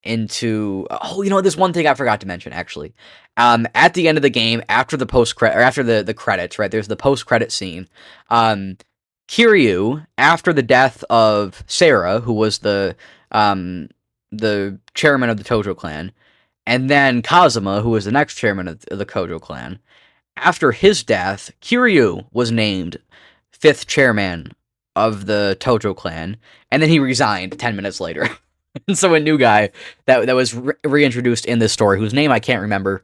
into. Oh, there's one thing I forgot to mention actually. At the end of the game, after the after the credits, right? There's the post-credit scene. Kiryu, after the death of Sarah, who was the chairman of the Tojo clan, and then Kazuma, who was the next chairman of the Kojo clan. After his death, Kiryu was named 5th chairman of the Tojo clan, and then he resigned 10 minutes later. And so a new guy that was reintroduced in this story, whose name I can't remember,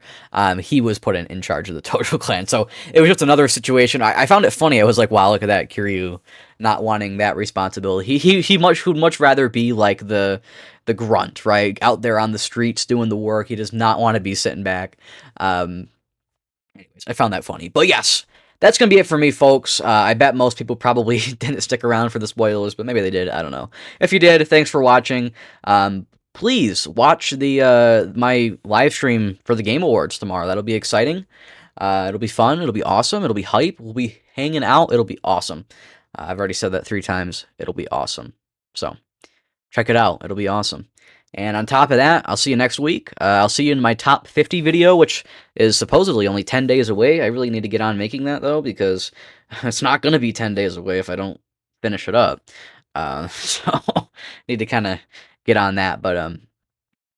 he was put in charge of the Tojo clan. So it was just another situation. I found it funny. I was like, wow, look at that, Kiryu not wanting that responsibility. He would much rather be like the grunt, right? Out there on the streets doing the work. He does not want to be sitting back. Anyways, I found that funny. But yes, that's going to be it for me, folks. I bet most people probably didn't stick around for the spoilers, but maybe they did. I don't know. If you did, thanks for watching. Please watch my live stream for the Game Awards tomorrow. That'll be exciting. It'll be fun. It'll be awesome. It'll be hype. We'll be hanging out. It'll be awesome. I've already said that 3 times. It'll be awesome. So check it out. It'll be awesome. And on top of that, I'll see you next week. I'll see you in my top 50 video, which is supposedly only 10 days away. I really need to get on making that, though, because it's not going to be 10 days away if I don't finish it up. So need to kind of get on that. But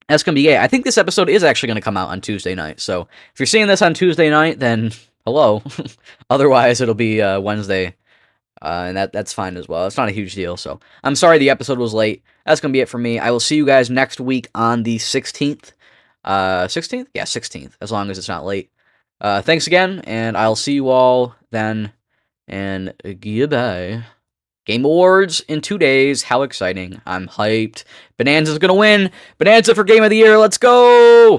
that's going to be it. I think this episode is actually going to come out on Tuesday night. So if you're seeing this on Tuesday night, then hello. Otherwise, it'll be Wednesday. And that's fine as well. It's not a huge deal. So I'm sorry the episode was late. That's going to be it for me. I will see you guys next week on the 16th. 16th? Yeah, 16th, as long as it's not late. Thanks again, and I'll see you all then. And goodbye. Game Awards in 2 days. How exciting. I'm hyped. Bananza's going to win. Bananza for Game of the Year. Let's go!